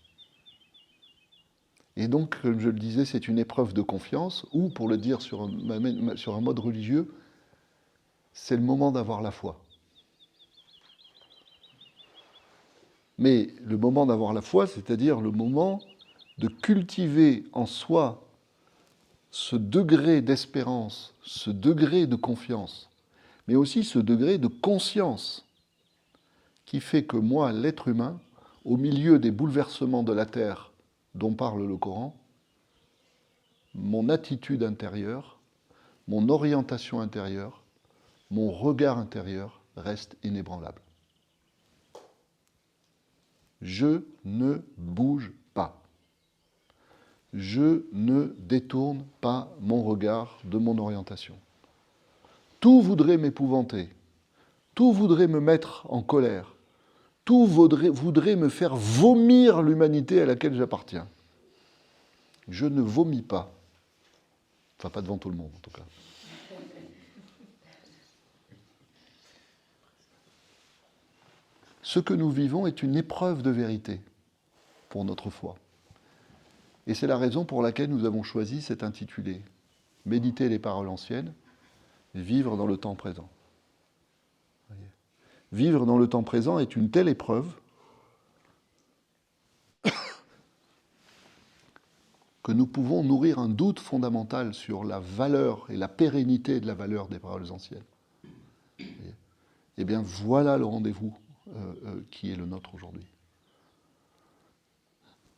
Et donc, comme je le disais, c'est une épreuve de confiance, ou pour le dire sur un mode religieux, c'est le moment d'avoir la foi. Mais le moment d'avoir la foi, c'est-à-dire le moment de cultiver en soi ce degré d'espérance, ce degré de confiance, mais aussi ce degré de conscience qui fait que moi, l'être humain, au milieu des bouleversements de la Terre dont parle le Coran, mon attitude intérieure, mon orientation intérieure, mon regard intérieur reste inébranlable. Je ne bouge pas. Je ne détourne pas mon regard de mon orientation. Tout voudrait m'épouvanter, tout voudrait me mettre en colère, tout voudrait me faire vomir l'humanité à laquelle j'appartiens. Je ne vomis pas. Enfin, pas devant tout le monde, en tout cas. Ce que nous vivons est une épreuve de vérité pour notre foi. Et c'est la raison pour laquelle nous avons choisi cet intitulé « Méditer les paroles anciennes, vivre dans le temps présent ». Vivre dans le temps présent est une telle épreuve que nous pouvons nourrir un doute fondamental sur la valeur et la pérennité de la valeur des paroles anciennes. Eh bien, voilà le rendez-vous qui est le nôtre aujourd'hui.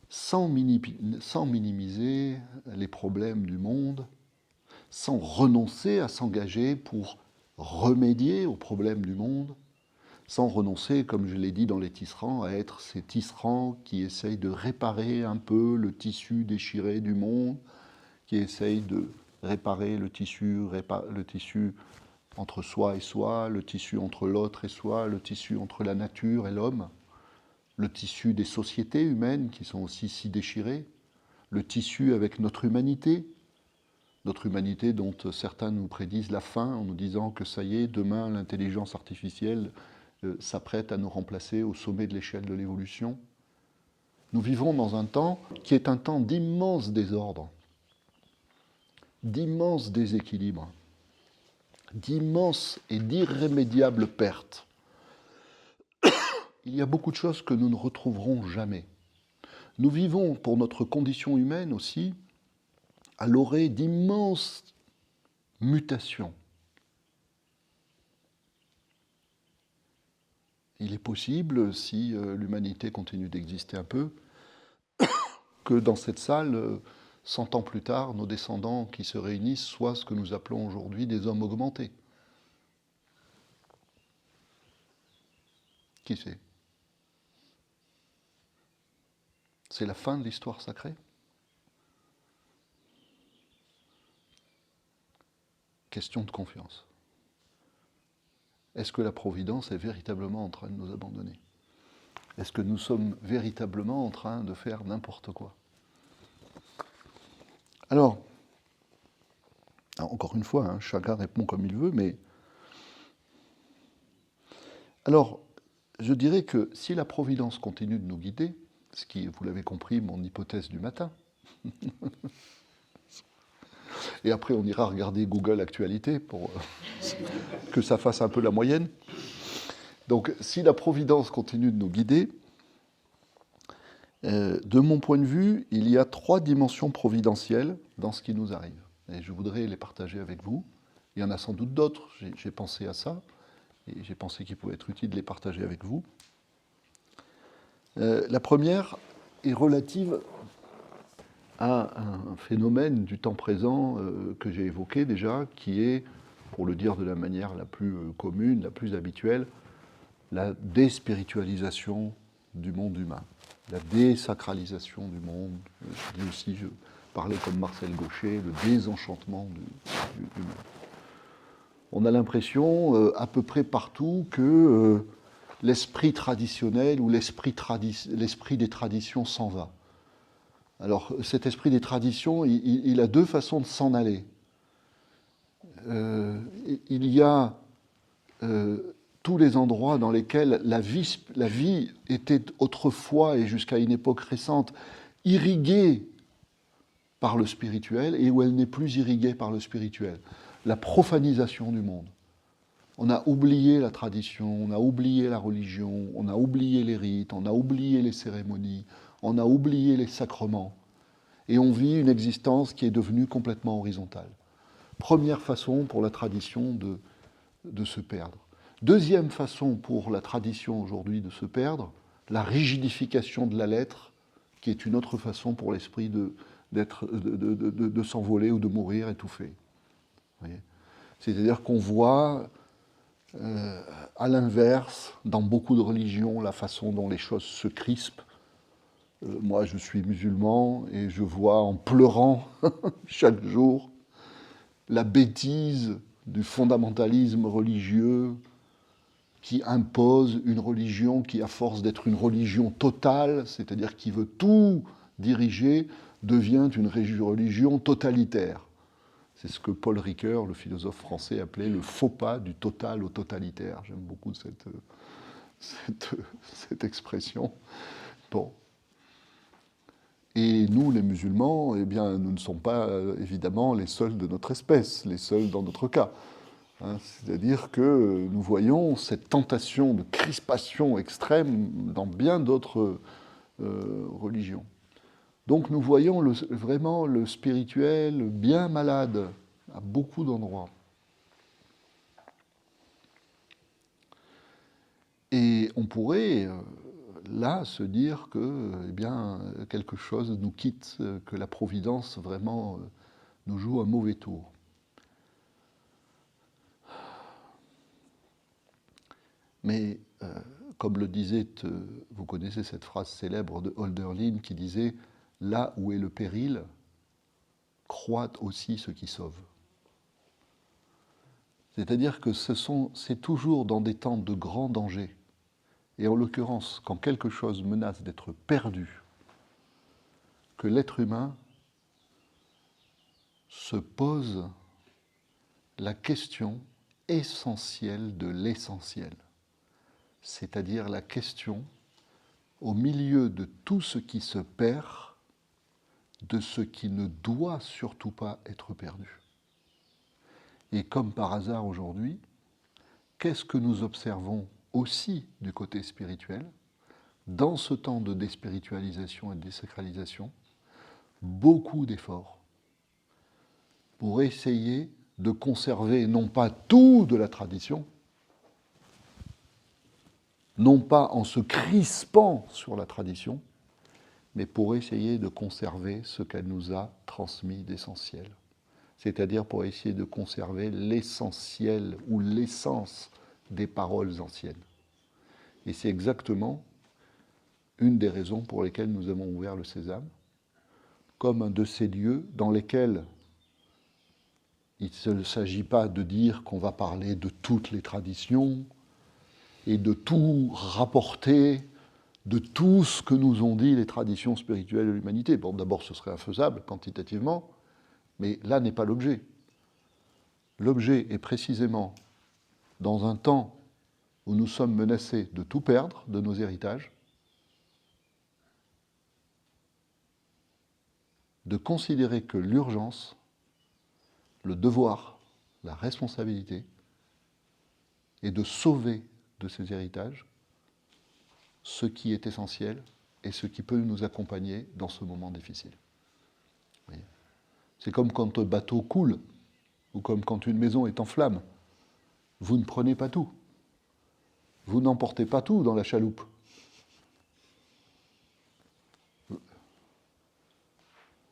Sans minimiser les problèmes du monde, sans renoncer à s'engager pour remédier aux problèmes du monde, sans renoncer, comme je l'ai dit dans les tisserands, à être ces tisserands qui essayent de réparer un peu le tissu déchiré du monde, qui essayent de réparer le tissu entre soi et soi, le tissu entre l'autre et soi, le tissu entre la nature et l'homme, le tissu des sociétés humaines qui sont aussi si déchirées, le tissu avec notre humanité dont certains nous prédisent la fin en nous disant que ça y est, demain l'intelligence artificielle s'apprête à nous remplacer au sommet de l'échelle de l'évolution. Nous vivons dans un temps qui est un temps d'immense désordre, d'immense déséquilibre, d'immenses et d'irrémédiables pertes. Il y a beaucoup de choses que nous ne retrouverons jamais. Nous vivons, pour notre condition humaine aussi, à l'orée d'immenses mutations. Il est possible, si l'humanité continue d'exister un peu, que dans cette salle, 100 ans plus tard, nos descendants qui se réunissent soient ce que nous appelons aujourd'hui des hommes augmentés. Qui sait? C'est la fin de l'histoire sacrée? Question de confiance. Est-ce que la Providence est véritablement en train de nous abandonner? Est-ce que nous sommes véritablement en train de faire n'importe quoi? Alors, encore une fois, chacun répond comme il veut, mais... Alors, je dirais que si la Providence continue de nous guider, ce qui, vous l'avez compris, mon hypothèse du matin, et après on ira regarder Google Actualité pour que ça fasse un peu la moyenne. Donc, si la Providence continue de nous guider, De mon point de vue, il y a 3 dimensions providentielles dans ce qui nous arrive. Et je voudrais les partager avec vous. Il y en a sans doute d'autres, j'ai pensé à ça, et j'ai pensé qu'il pouvait être utile de les partager avec vous. La première est relative à un phénomène du temps présent que j'ai évoqué déjà, qui est, pour le dire de la manière la plus commune, la plus habituelle, la déspiritualisation du monde humain, la désacralisation du monde. Je dis aussi, je parlais comme Marcel Gauchet, le désenchantement du monde. On a l'impression, à peu près partout, que l'esprit traditionnel ou l'esprit des traditions s'en va. Alors, cet esprit des traditions, il a 2 façons de s'en aller. Il y a tous les endroits dans lesquels la vie était autrefois et jusqu'à une époque récente irriguée par le spirituel et où elle n'est plus irriguée par le spirituel. La profanisation du monde. On a oublié la tradition, on a oublié la religion, on a oublié les rites, on a oublié les cérémonies, on a oublié les sacrements. Et on vit une existence qui est devenue complètement horizontale. Première façon pour la tradition de se perdre. Deuxième façon pour la tradition aujourd'hui de se perdre, la rigidification de la lettre, qui est une autre façon pour l'esprit de s'envoler ou de mourir étouffé. C'est-à-dire qu'on voit, à l'inverse, dans beaucoup de religions, la façon dont les choses se crispent. Moi, je suis musulman et je vois en pleurant chaque jour la bêtise du fondamentalisme religieux qui impose une religion qui, à force d'être une religion totale, c'est-à-dire qui veut tout diriger, devient une religion totalitaire. C'est ce que Paul Ricoeur, le philosophe français, appelait le faux pas du total au totalitaire. J'aime beaucoup cette expression. Bon. Et nous, les musulmans, eh bien, nous ne sommes pas évidemment les seuls de notre espèce, les seuls dans notre cas. C'est-à-dire que nous voyons cette tentation de crispation extrême dans bien d'autres religions. Donc nous voyons vraiment le spirituel bien malade à beaucoup d'endroits. Et on pourrait là se dire que eh bien, quelque chose nous quitte, que la Providence vraiment nous joue un mauvais tour. Mais comme le disait, vous connaissez cette phrase célèbre de Hölderlin qui disait « Là où est le péril, croît aussi ce qui sauve ». C'est-à-dire que c'est toujours dans des temps de grand danger, et en l'occurrence, quand quelque chose menace d'être perdu, que l'être humain se pose la question essentielle de l'essentiel, c'est-à-dire la question, au milieu de tout ce qui se perd, de ce qui ne doit surtout pas être perdu. Et comme par hasard aujourd'hui, qu'est-ce que nous observons aussi du côté spirituel, dans ce temps de déspiritualisation et de désacralisation, beaucoup d'efforts pour essayer de conserver non pas tout de la tradition, non pas en se crispant sur la tradition, mais pour essayer de conserver ce qu'elle nous a transmis d'essentiel. C'est-à-dire pour essayer de conserver l'essentiel ou l'essence des paroles anciennes. Et c'est exactement une des raisons pour lesquelles nous avons ouvert le Sésame, comme un de ces lieux dans lesquels il ne s'agit pas de dire qu'on va parler de toutes les traditions et de tout rapporter, de tout ce que nous ont dit les traditions spirituelles de l'humanité. Bon, d'abord, ce serait infaisable quantitativement, mais là n'est pas l'objet. L'objet est précisément, dans un temps où nous sommes menacés de tout perdre, de nos héritages, de considérer que l'urgence, le devoir, la responsabilité, est de sauver de ces héritages ce qui est essentiel et ce qui peut nous accompagner dans ce moment difficile. Vous voyez ? C'est comme quand un bateau coule, ou comme quand une maison est en flammes. Vous ne prenez pas tout. Vous n'emportez pas tout dans la chaloupe.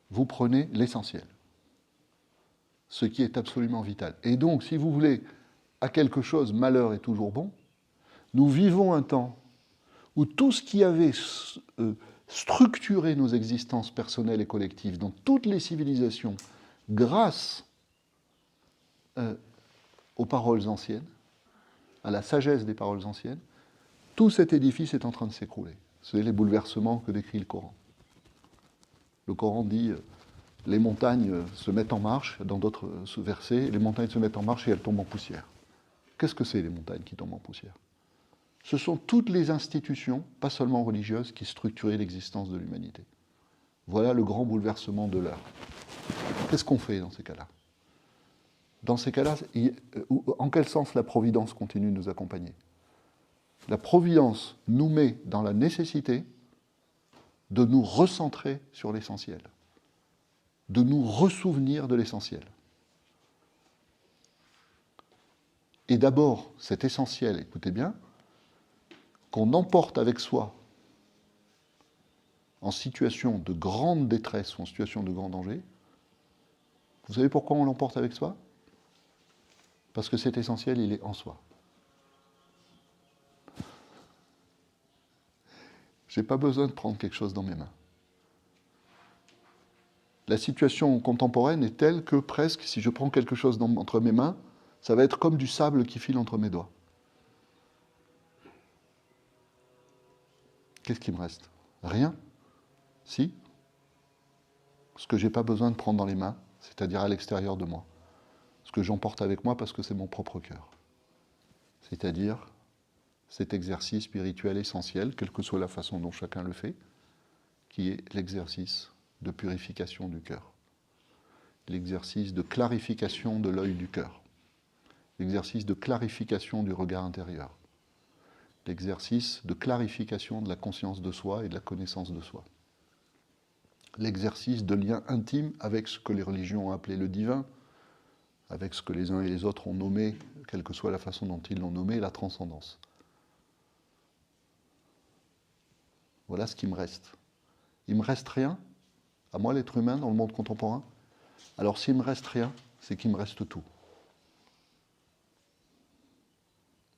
Vous prenez l'essentiel, ce qui est absolument vital. Et donc, si vous voulez, à quelque chose, malheur est toujours bon, nous vivons un temps où tout ce qui avait structuré nos existences personnelles et collectives dans toutes les civilisations, grâce aux paroles anciennes, à la sagesse des paroles anciennes, tout cet édifice est en train de s'écrouler. C'est les bouleversements que décrit le Coran. Le Coran dit les montagnes se mettent en marche, dans d'autres versets, les montagnes se mettent en marche et elles tombent en poussière. Qu'est-ce que c'est les montagnes qui tombent en poussière ? Ce sont toutes les institutions, pas seulement religieuses, qui structuraient l'existence de l'humanité. Voilà le grand bouleversement de l'heure. Qu'est-ce qu'on fait dans ces cas-là ? Dans ces cas-là, en quel sens la Providence continue de nous accompagner ? La Providence nous met dans la nécessité de nous recentrer sur l'essentiel, de nous ressouvenir de l'essentiel. Et d'abord, cet essentiel, écoutez bien, qu'on emporte avec soi en situation de grande détresse ou en situation de grand danger. Vous savez pourquoi on l'emporte avec soi ? Parce que cet essentiel, il est en soi. Je n'ai pas besoin de prendre quelque chose dans mes mains. La situation contemporaine est telle que presque, si je prends quelque chose entre mes mains, ça va être comme du sable qui file entre mes doigts. Qu'est-ce qui me reste ? Rien ? Si ? Ce que je n'ai pas besoin de prendre dans les mains, c'est-à-dire à l'extérieur de moi. Ce que j'emporte avec moi parce que c'est mon propre cœur. C'est-à-dire cet exercice spirituel essentiel, quelle que soit la façon dont chacun le fait, qui est l'exercice de purification du cœur, l'exercice de clarification de l'œil du cœur, l'exercice de clarification du regard intérieur, l'exercice de clarification de la conscience de soi et de la connaissance de soi, l'exercice de lien intime avec ce que les religions ont appelé le divin, avec ce que les uns et les autres ont nommé, quelle que soit la façon dont ils l'ont nommé, la transcendance. Voilà ce qui me reste. Il me reste rien, à moi l'être humain dans le monde contemporain. Alors s'il me reste rien, c'est qu'il me reste tout.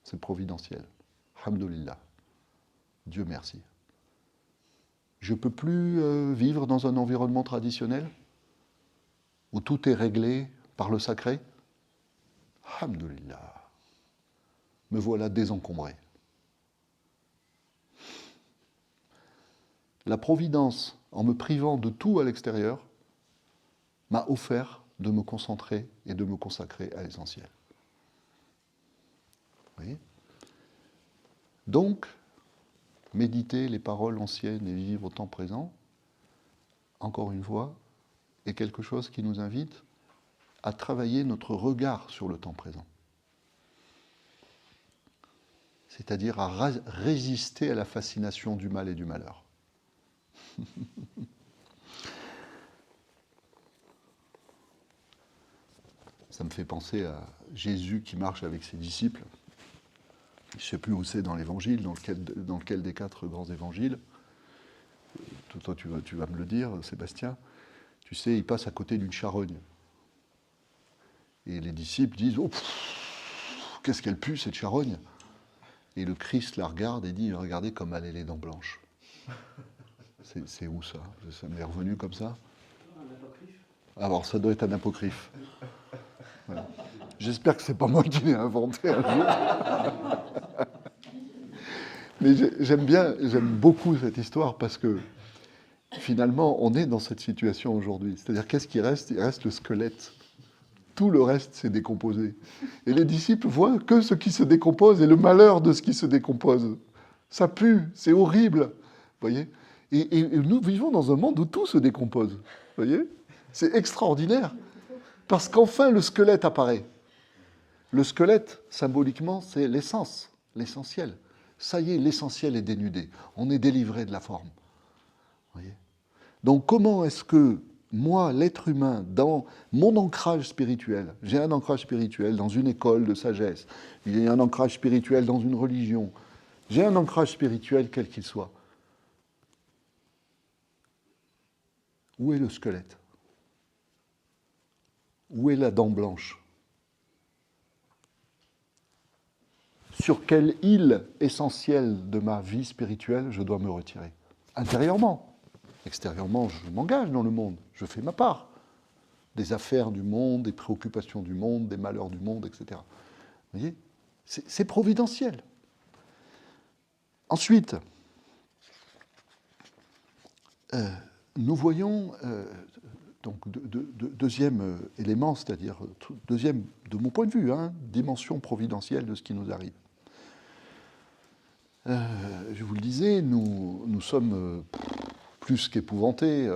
C'est providentiel. Alhamdulillah. Dieu merci. Je ne peux plus vivre dans un environnement traditionnel où tout est réglé par le sacré. Alhamdulillah. Me voilà désencombré. La Providence, en me privant de tout à l'extérieur, m'a offert de me concentrer et de me consacrer à l'essentiel. Vous voyez ? Donc, méditer les paroles anciennes et vivre au temps présent, encore une fois, est quelque chose qui nous invite à travailler notre regard sur le temps présent. C'est-à-dire à résister à la fascination du mal et du malheur. Ça me fait penser à Jésus qui marche avec ses disciples. Je ne sais plus où c'est dans l'Évangile, dans lequel des 4 grands évangiles. Toi, tu vas me le dire, Sébastien. Tu sais, il passe à côté d'une charogne. Et les disciples disent « Oh, qu'est-ce qu'elle pue, cette charogne ?» Et le Christ la regarde et dit « Regardez comme elle a les dents blanches. » C'est où ça ? Ça m'est revenu comme ça ? Un apocryphe. Alors, ça doit être un apocryphe. Voilà. J'espère que c'est pas moi qui l'ai inventé un jour. Mais j'aime beaucoup cette histoire parce que finalement, on est dans cette situation aujourd'hui. C'est-à-dire, qu'est-ce qui reste ? Il reste le squelette. Tout le reste s'est décomposé. Et les disciples voient que ce qui se décompose et le malheur de ce qui se décompose. Ça pue, c'est horrible. Vous voyez ? Et nous vivons dans un monde où tout se décompose. Vous voyez ? C'est extraordinaire. Parce qu'enfin, le squelette apparaît. Le squelette, symboliquement, c'est l'essence, l'essentiel. Ça y est, l'essentiel est dénudé. On est délivré de la forme. Voyez. Donc comment est-ce que moi, l'être humain, dans mon ancrage spirituel, j'ai un ancrage spirituel dans une école de sagesse, j'ai un ancrage spirituel dans une religion, j'ai un ancrage spirituel quel qu'il soit. Où est le squelette? Où est la dent blanche? Sur quelle île essentielle de ma vie spirituelle je dois me retirer? Intérieurement. Extérieurement, je m'engage dans le monde, je fais ma part. Des affaires du monde, des préoccupations du monde, des malheurs du monde, etc. Vous voyez? C'est providentiel. Ensuite, nous voyons, donc deuxième élément, c'est-à-dire deuxième, de mon point de vue, dimension providentielle de ce qui nous arrive. Je vous le disais, nous sommes plus qu'épouvantés.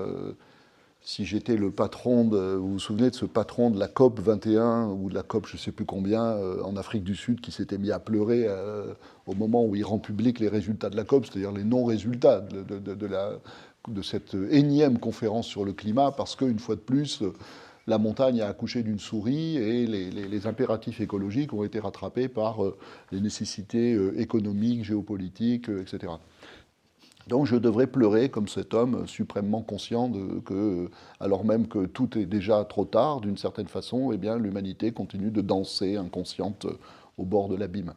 Si j'étais le patron, vous vous souvenez de ce patron de la COP 21 ou de la COP je ne sais plus combien en Afrique du Sud qui s'était mis à pleurer au moment où il rend public les résultats de la COP, c'est-à-dire les non-résultats de cette énième conférence sur le climat, parce qu'une fois de plus, la montagne a accouché d'une souris et les impératifs écologiques ont été rattrapés par les nécessités économiques, géopolitiques, etc. Donc je devrais pleurer comme cet homme suprêmement conscient que, alors même que tout est déjà trop tard, d'une certaine façon, eh bien, l'humanité continue de danser inconsciente au bord de l'abîme.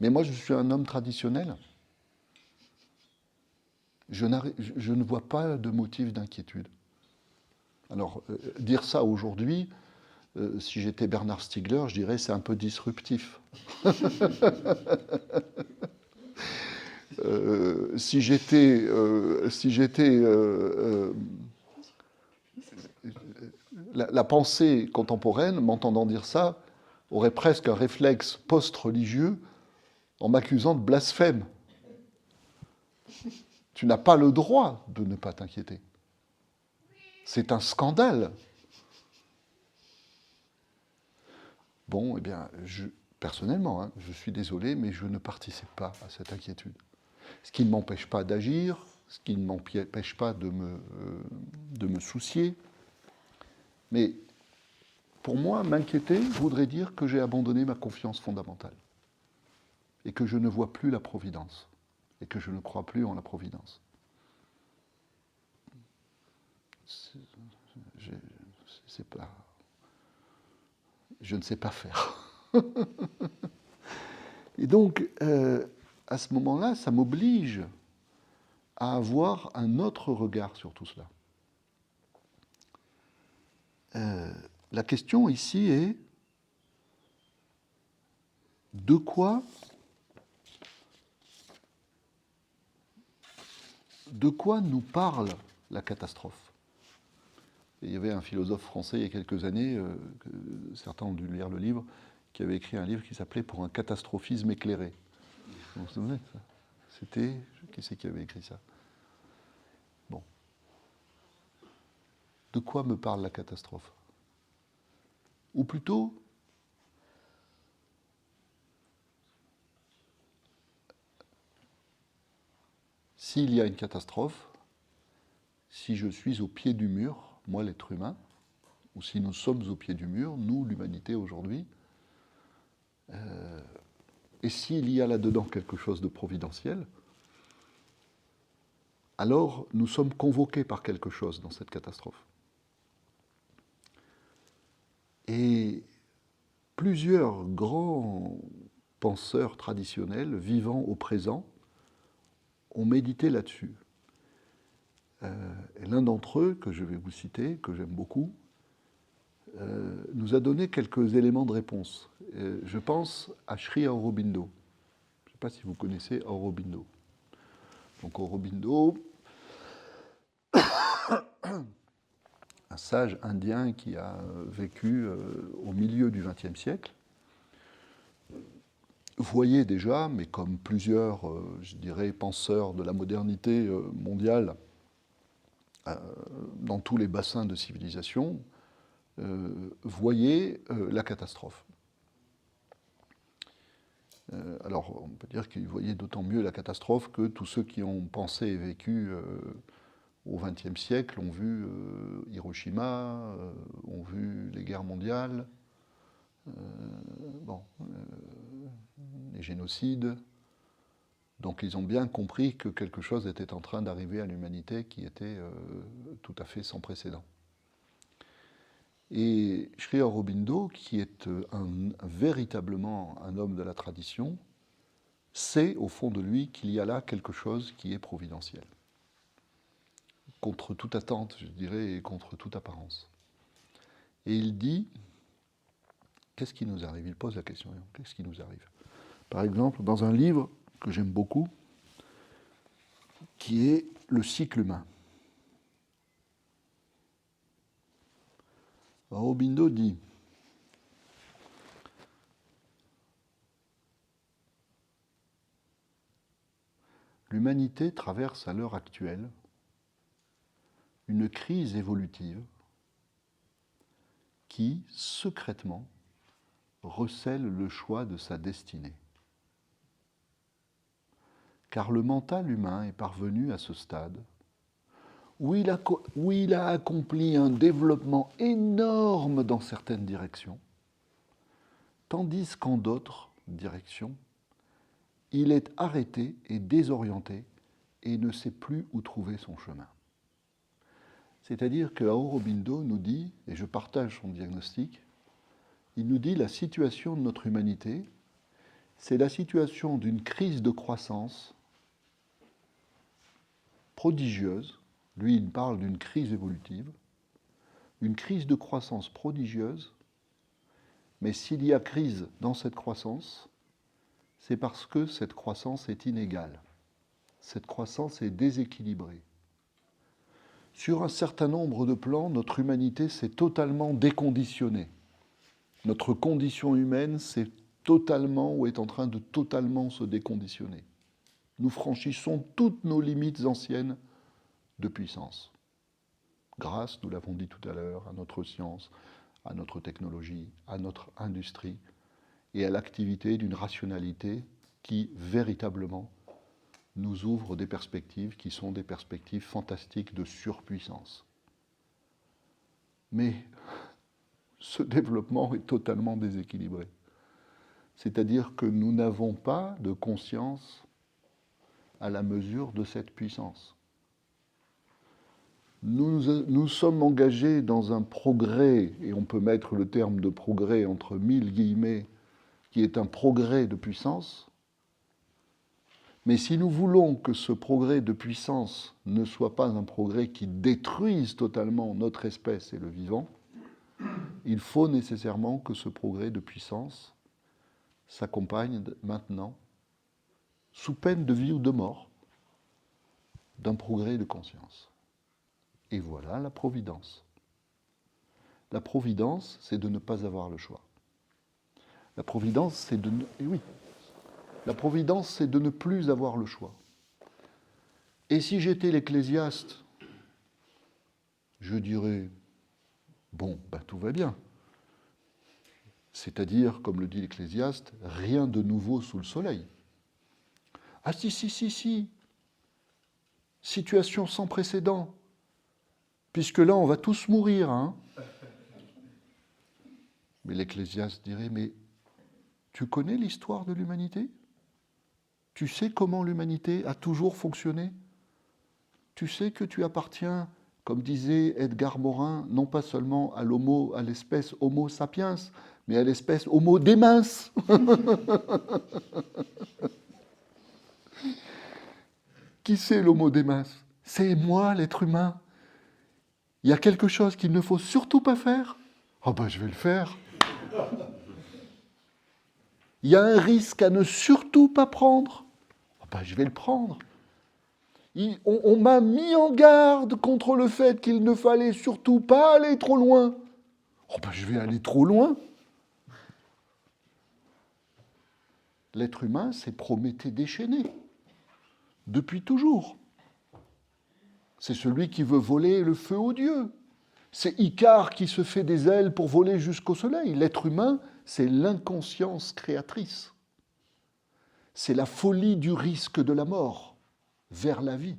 Mais moi, je suis un homme traditionnel. Je ne vois pas de motif d'inquiétude. Alors, dire ça aujourd'hui, si j'étais Bernard Stiegler, je dirais c'est un peu disruptif. Si j'étais la pensée contemporaine, m'entendant dire ça, aurait presque un réflexe post-religieux en m'accusant de blasphème. Tu n'as pas le droit de ne pas t'inquiéter. C'est un scandale. Bon, eh bien, personnellement, je suis désolé, mais je ne participe pas à cette inquiétude. Ce qui ne m'empêche pas d'agir, ce qui ne m'empêche pas de me soucier. Mais pour moi, m'inquiéter voudrait dire que j'ai abandonné ma confiance fondamentale et que je ne vois plus la providence et que je ne crois plus en la providence. Je ne sais pas faire. Et donc, à ce moment-là, ça m'oblige à avoir un autre regard sur tout cela. La question ici est de quoi nous parle la catastrophe? Et il y avait un philosophe français il y a quelques années, certains ont dû lire le livre, qui avait écrit un livre qui s'appelait « Pour un catastrophisme éclairé ». Vous vous souvenez de ça? C'était... Qui c'est qui avait écrit ça? Bon. De quoi me parle la catastrophe? Ou plutôt, s'il y a une catastrophe, si je suis au pied du mur, moi l'être humain, ou si nous sommes au pied du mur, nous, l'humanité aujourd'hui, et s'il y a là-dedans quelque chose de providentiel, alors nous sommes convoqués par quelque chose dans cette catastrophe. Et plusieurs grands penseurs traditionnels, vivant au présent, ont médité là-dessus. Et l'un d'entre eux, que je vais vous citer, que j'aime beaucoup, nous a donné quelques éléments de réponse. Je pense à Sri Aurobindo. Je ne sais pas si vous connaissez Aurobindo. Donc Aurobindo, un sage indien qui a vécu au milieu du XXe siècle, voyait déjà, mais comme plusieurs, je dirais, penseurs de la modernité mondiale, dans tous les bassins de civilisation, voyait la catastrophe. Alors, on peut dire qu'ils voyaient d'autant mieux la catastrophe que tous ceux qui ont pensé et vécu au XXe siècle ont vu Hiroshima, ont vu les guerres mondiales, les génocides. Donc ils ont bien compris que quelque chose était en train d'arriver à l'humanité qui était tout à fait sans précédent. Et Sri Aurobindo, qui est véritablement un homme de la tradition, sait au fond de lui qu'il y a là quelque chose qui est providentiel. Contre toute attente, je dirais, et contre toute apparence. Et il dit, qu'est-ce qui nous arrive? Il pose la question, qu'est-ce qui nous arrive? Par exemple, dans un livre que j'aime beaucoup, qui est Le cycle humain. Aurobindo dit « L'humanité traverse à l'heure actuelle une crise évolutive qui, secrètement, recèle le choix de sa destinée. Car le mental humain est parvenu à ce stade où il a accompli un développement énorme dans certaines directions, tandis qu'en d'autres directions, il est arrêté et désorienté et ne sait plus où trouver son chemin. » C'est-à-dire que Aurobindo nous dit, et je partage son diagnostic, il nous dit la situation de notre humanité, c'est la situation d'une crise de croissance prodigieuse. Lui, il parle d'une crise évolutive, une crise de croissance prodigieuse, mais s'il y a crise dans cette croissance, c'est parce que cette croissance est inégale. Cette croissance est déséquilibrée. Sur un certain nombre de plans, notre humanité s'est totalement déconditionnée. Notre condition humaine s'est totalement ou est en train de totalement se déconditionner. Nous franchissons toutes nos limites anciennes de puissance. Grâce, nous l'avons dit tout à l'heure, à notre science, à notre technologie, à notre industrie et à l'activité d'une rationalité qui, véritablement, nous ouvre des perspectives qui sont des perspectives fantastiques de surpuissance. Mais ce développement est totalement déséquilibré. C'est-à-dire que nous n'avons pas de conscience à la mesure de cette puissance. Nous sommes engagés dans un progrès, et on peut mettre le terme de progrès entre 1000 guillemets, qui est un progrès de puissance. Mais si nous voulons que ce progrès de puissance ne soit pas un progrès qui détruise totalement notre espèce et le vivant, il faut nécessairement que ce progrès de puissance s'accompagne maintenant, sous peine de vie ou de mort, d'un progrès de conscience. Et voilà la providence. La providence, c'est de ne pas avoir le choix. La providence, c'est de La providence, c'est de ne plus avoir le choix. Et si j'étais l'Ecclésiaste, je dirais, bon, tout va bien. C'est-à-dire, comme le dit l'Ecclésiaste, rien de nouveau sous le soleil. Ah si. Situation sans précédent. Puisque là, on va tous mourir. Hein. Mais l'Ecclésiaste dirait, mais tu connais l'histoire de l'humanité ? Tu sais comment l'humanité a toujours fonctionné ? Tu sais que tu appartiens, comme disait Edgar Morin, non pas seulement à l'espèce Homo sapiens, mais à l'espèce Homo demens. Qui c'est l'Homo demens ? C'est moi, l'être humain. Il y a quelque chose qu'il ne faut surtout pas faire ? Je vais le faire. Il y a un risque à ne surtout pas prendre ? Je vais le prendre. On m'a mis en garde contre le fait qu'il ne fallait surtout pas aller trop loin. Je vais aller trop loin. L'être humain, c'est Prométhée déchaîné, depuis toujours. C'est celui qui veut voler le feu aux dieux. C'est Icare qui se fait des ailes pour voler jusqu'au soleil. L'être humain, c'est l'inconscience créatrice. C'est la folie du risque de la mort vers la vie.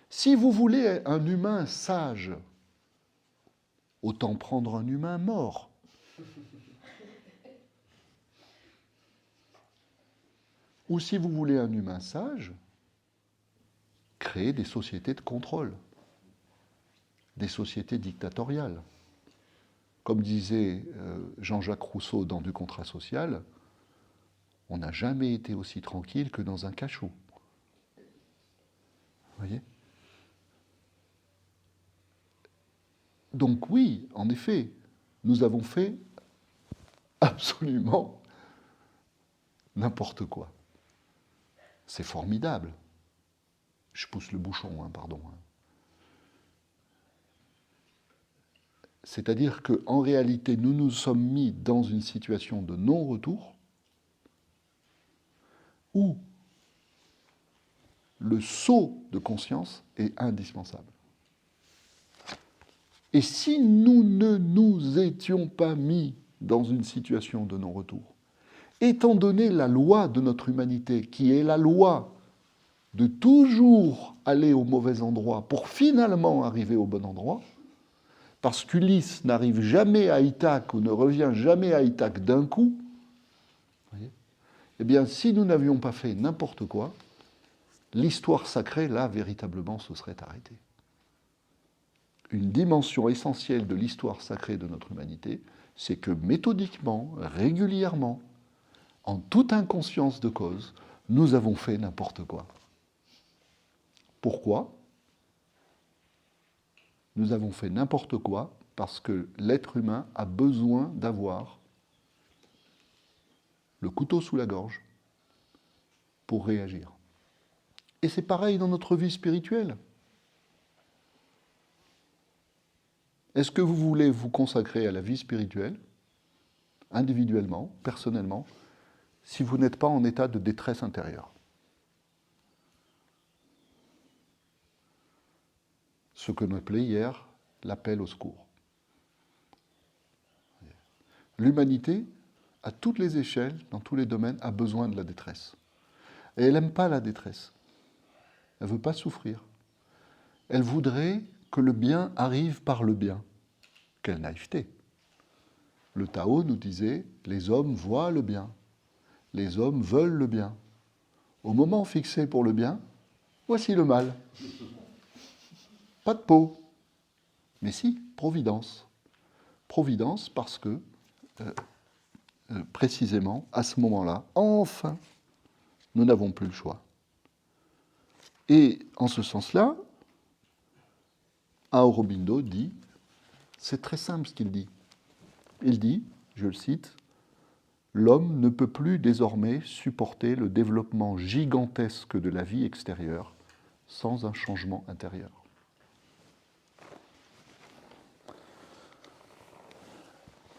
Si vous voulez un humain sage, autant prendre un humain mort. Ou si vous voulez un humain sage, créez des sociétés de contrôle, des sociétés dictatoriales. Comme disait Jean-Jacques Rousseau dans Du contrat social, on n'a jamais été aussi tranquille que dans un cachot. Vous voyez ? Donc oui, en effet, nous avons fait absolument n'importe quoi. C'est formidable. Je pousse le bouchon, pardon. C'est-à-dire qu'en réalité, nous nous sommes mis dans une situation de non-retour où le saut de conscience est indispensable. Et si nous ne nous étions pas mis dans une situation de non-retour, étant donné la loi de notre humanité, qui est la loi de toujours aller au mauvais endroit pour finalement arriver au bon endroit, parce qu'Ulysse n'arrive jamais à Ithaque ou ne revient jamais à Ithaque d'un coup, voyez, eh bien, si nous n'avions pas fait n'importe quoi, l'histoire sacrée, là, véritablement, se serait arrêtée. Une dimension essentielle de l'histoire sacrée de notre humanité, c'est que méthodiquement, régulièrement, en toute inconscience de cause, nous avons fait n'importe quoi. Pourquoi ? Nous avons fait n'importe quoi parce que l'être humain a besoin d'avoir le couteau sous la gorge pour réagir. Et c'est pareil dans notre vie spirituelle. Est-ce que vous voulez vous consacrer à la vie spirituelle, individuellement, personnellement, si vous n'êtes pas en état de détresse intérieure ? Ce que nous appelait hier l'appel au secours. L'humanité, à toutes les échelles, dans tous les domaines, a besoin de la détresse. Et elle n'aime pas la détresse. Elle ne veut pas souffrir. Elle voudrait que le bien arrive par le bien. Quelle naïveté. Le Tao nous disait, les hommes voient le bien. Les hommes veulent le bien. Au moment fixé pour le bien, voici le mal. Pas de peau. Mais si, providence. Providence parce que, précisément, à ce moment-là, enfin, nous n'avons plus le choix. Et en ce sens-là, Aurobindo dit, c'est très simple ce qu'il dit. Il dit, je le cite, « L'homme ne peut plus désormais supporter le développement gigantesque de la vie extérieure sans un changement intérieur. »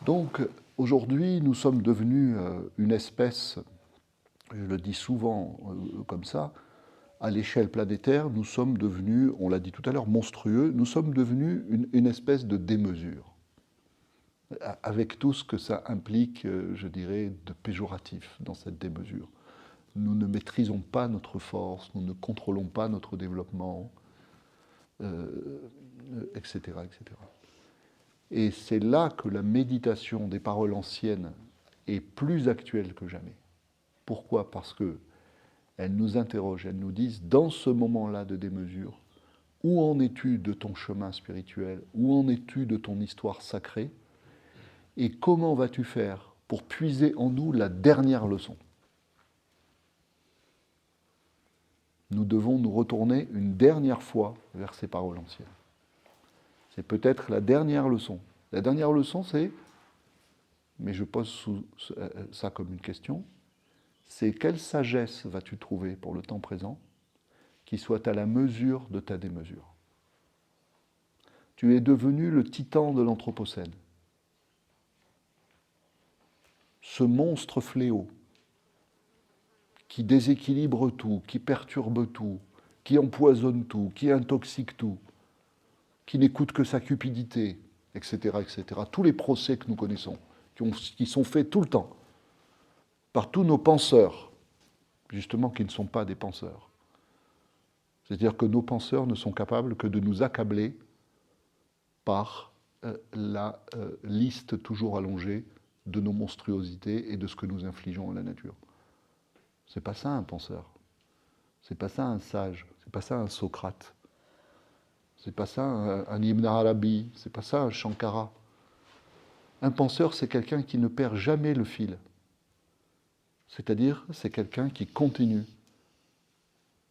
Donc, aujourd'hui, nous sommes devenus une espèce, je le dis souvent comme ça, à l'échelle planétaire, nous sommes devenus, on l'a dit tout à l'heure, monstrueux, nous sommes devenus une espèce de démesure, avec tout ce que ça implique, je dirais, de péjoratif dans cette démesure. Nous ne maîtrisons pas notre force, nous ne contrôlons pas notre développement, etc., etc. Et c'est là que la méditation des paroles anciennes est plus actuelle que jamais. Pourquoi ? Parce qu'elles nous interrogent, elles nous disent, dans ce moment-là de démesure, où en es-tu de ton chemin spirituel ? Où en es-tu de ton histoire sacrée ? Et comment vas-tu faire pour puiser en nous la dernière leçon ? Nous devons nous retourner une dernière fois vers ces paroles anciennes. C'est peut-être la dernière leçon. La dernière leçon, c'est, mais je pose ça comme une question, c'est quelle sagesse vas-tu trouver pour le temps présent qui soit à la mesure de ta démesure ? Tu es devenu le titan de l'Anthropocène. Ce monstre fléau qui déséquilibre tout, qui perturbe tout, qui empoisonne tout, qui intoxique tout, qui n'écoute que sa cupidité, etc., etc. Tous les procès que nous connaissons, qui sont faits tout le temps. par tous nos penseurs, justement qui ne sont pas des penseurs. C'est-à-dire que nos penseurs ne sont capables que de nous accabler par la liste toujours allongée de nos monstruosités et de ce que nous infligeons à la nature. C'est pas ça un penseur. C'est pas ça un sage. C'est pas ça un Socrate. C'est pas ça un Ibn Arabi. C'est pas ça un Shankara. Un penseur, c'est quelqu'un qui ne perd jamais le fil. C'est-à-dire, c'est quelqu'un qui continue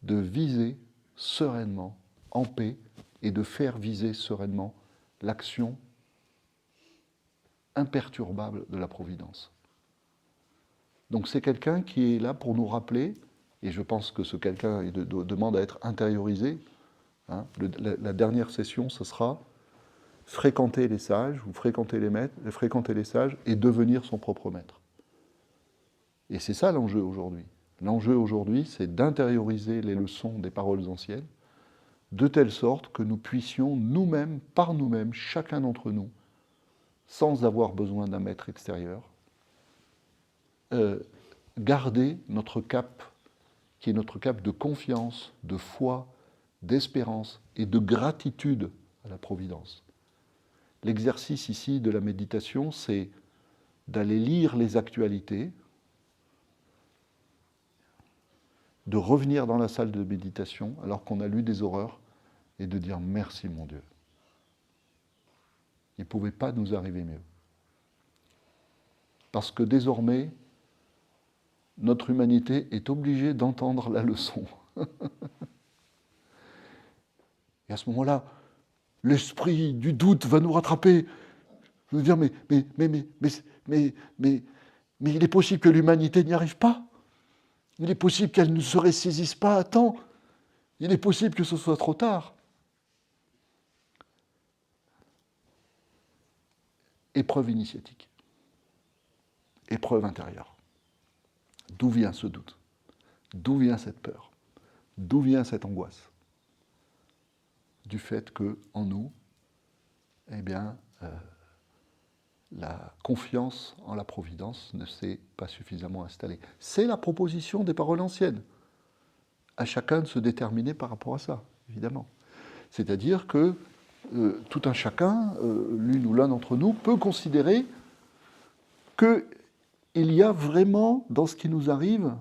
de viser sereinement, en paix, et de faire viser sereinement l'action imperturbable de la Providence. Donc c'est quelqu'un qui est là pour nous rappeler, et je pense que ce quelqu'un demande à être intériorisé. Hein, la dernière session, ce sera fréquenter les sages, ou fréquenter les maîtres, fréquenter les sages, et devenir son propre maître. Et c'est ça l'enjeu aujourd'hui. L'enjeu aujourd'hui, c'est d'intérioriser les leçons des paroles anciennes, de telle sorte que nous puissions nous-mêmes, par nous-mêmes, chacun d'entre nous, sans avoir besoin d'un maître extérieur, garder notre cap, qui est notre cap de confiance, de foi, d'espérance et de gratitude à la Providence. L'exercice ici de la méditation, c'est d'aller lire les actualités, de revenir dans la salle de méditation alors qu'on a lu des horreurs et de dire merci mon Dieu. Il ne pouvait pas nous arriver mieux. Parce que désormais, notre humanité est obligée d'entendre la leçon. Et à ce moment-là, l'esprit du doute va nous rattraper. Nous dire, mais il est possible que l'humanité n'y arrive pas. Il est possible qu'elle ne se ressaisisse pas à temps. Il est possible que ce soit trop tard. Épreuve initiatique. Épreuve intérieure. D'où vient ce doute? D'où vient cette peur? D'où vient cette angoisse? Du fait que, en nous, la confiance en la Providence ne s'est pas suffisamment installée. C'est la proposition des paroles anciennes. À chacun de se déterminer par rapport à ça, évidemment. C'est-à-dire que tout un chacun, l'une ou l'un d'entre nous, peut considérer qu'il y a vraiment, dans ce qui nous arrive,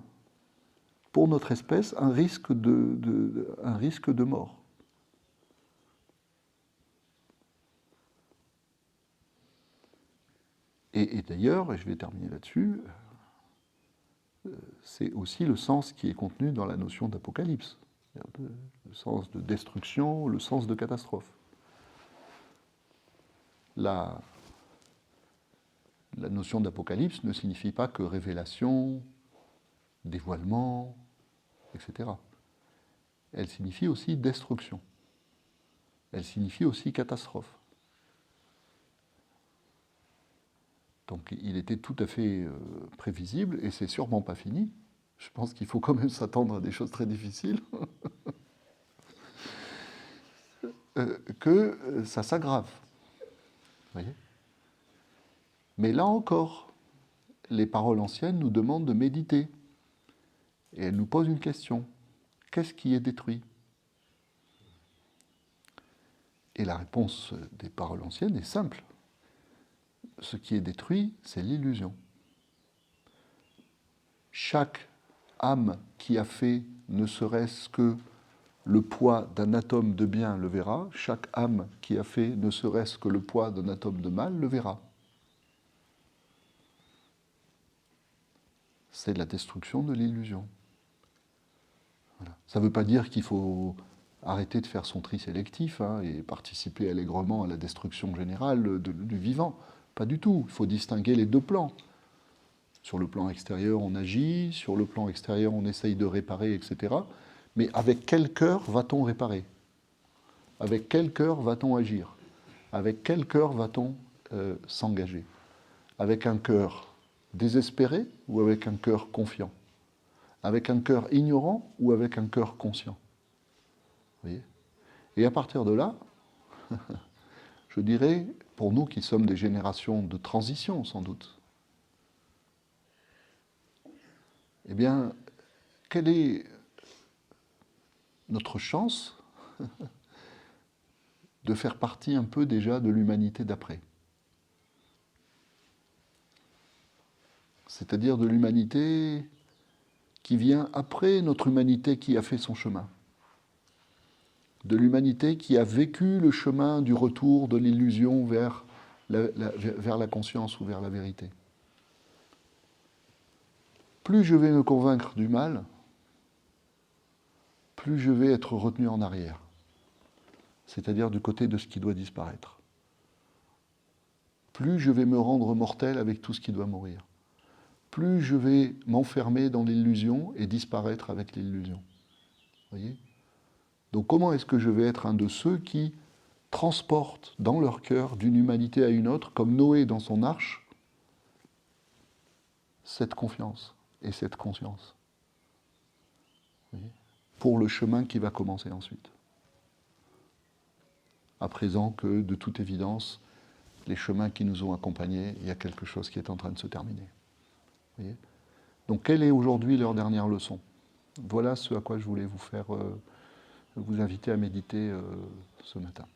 pour notre espèce, un risque de mort. Et d'ailleurs, et je vais terminer là-dessus, c'est aussi le sens qui est contenu dans la notion d'apocalypse, le sens de destruction, le sens de catastrophe. La notion d'apocalypse ne signifie pas que révélation, dévoilement, etc. Elle signifie aussi destruction. Elle signifie aussi catastrophe. Donc il était tout à fait prévisible, et c'est sûrement pas fini. Je pense qu'il faut quand même s'attendre à des choses très difficiles. Que ça s'aggrave. Vous voyez ? Mais là encore, les paroles anciennes nous demandent de méditer. Et elles nous posent une question. Qu'est-ce qui est détruit ? Et la réponse des paroles anciennes est simple. Ce qui est détruit, c'est l'illusion. Chaque âme qui a fait ne serait-ce que le poids d'un atome de bien le verra, chaque âme qui a fait ne serait-ce que le poids d'un atome de mal le verra. C'est la destruction de l'illusion. Voilà. Ça ne veut pas dire qu'il faut arrêter de faire son tri sélectif et participer allègrement à la destruction générale du vivant. Pas du tout. Il faut distinguer les deux plans. Sur le plan extérieur, on agit. Sur le plan extérieur, on essaye de réparer, etc. Mais avec quel cœur va-t-on réparer ? Avec quel cœur va-t-on agir ? Avec quel cœur va-t-on s'engager ? Avec un cœur désespéré ou avec un cœur confiant ? Avec un cœur ignorant ou avec un cœur conscient ? Vous voyez ? Et à partir de là, je dirais, pour nous qui sommes des générations de transition sans doute, Eh bien, quelle est notre chance de faire partie un peu déjà de l'humanité d'après? C'est-à-dire de l'humanité qui vient après notre humanité qui a fait son chemin. De l'humanité qui a vécu le chemin du retour de l'illusion vers la conscience ou vers la vérité. Plus je vais me convaincre du mal, plus je vais être retenu en arrière, c'est-à-dire du côté de ce qui doit disparaître. Plus je vais me rendre mortel avec tout ce qui doit mourir. Plus je vais m'enfermer dans l'illusion et disparaître avec l'illusion. Voyez ? Donc comment est-ce que je vais être un de ceux qui transportent dans leur cœur d'une humanité à une autre, comme Noé dans son arche, cette confiance et cette conscience, voyez, pour le chemin qui va commencer ensuite. À présent que, de toute évidence, les chemins qui nous ont accompagnés, il y a quelque chose qui est en train de se terminer. Voyez ? Donc quelle est aujourd'hui leur dernière leçon? Voilà ce à quoi je voulais vous inviter à méditer ce matin.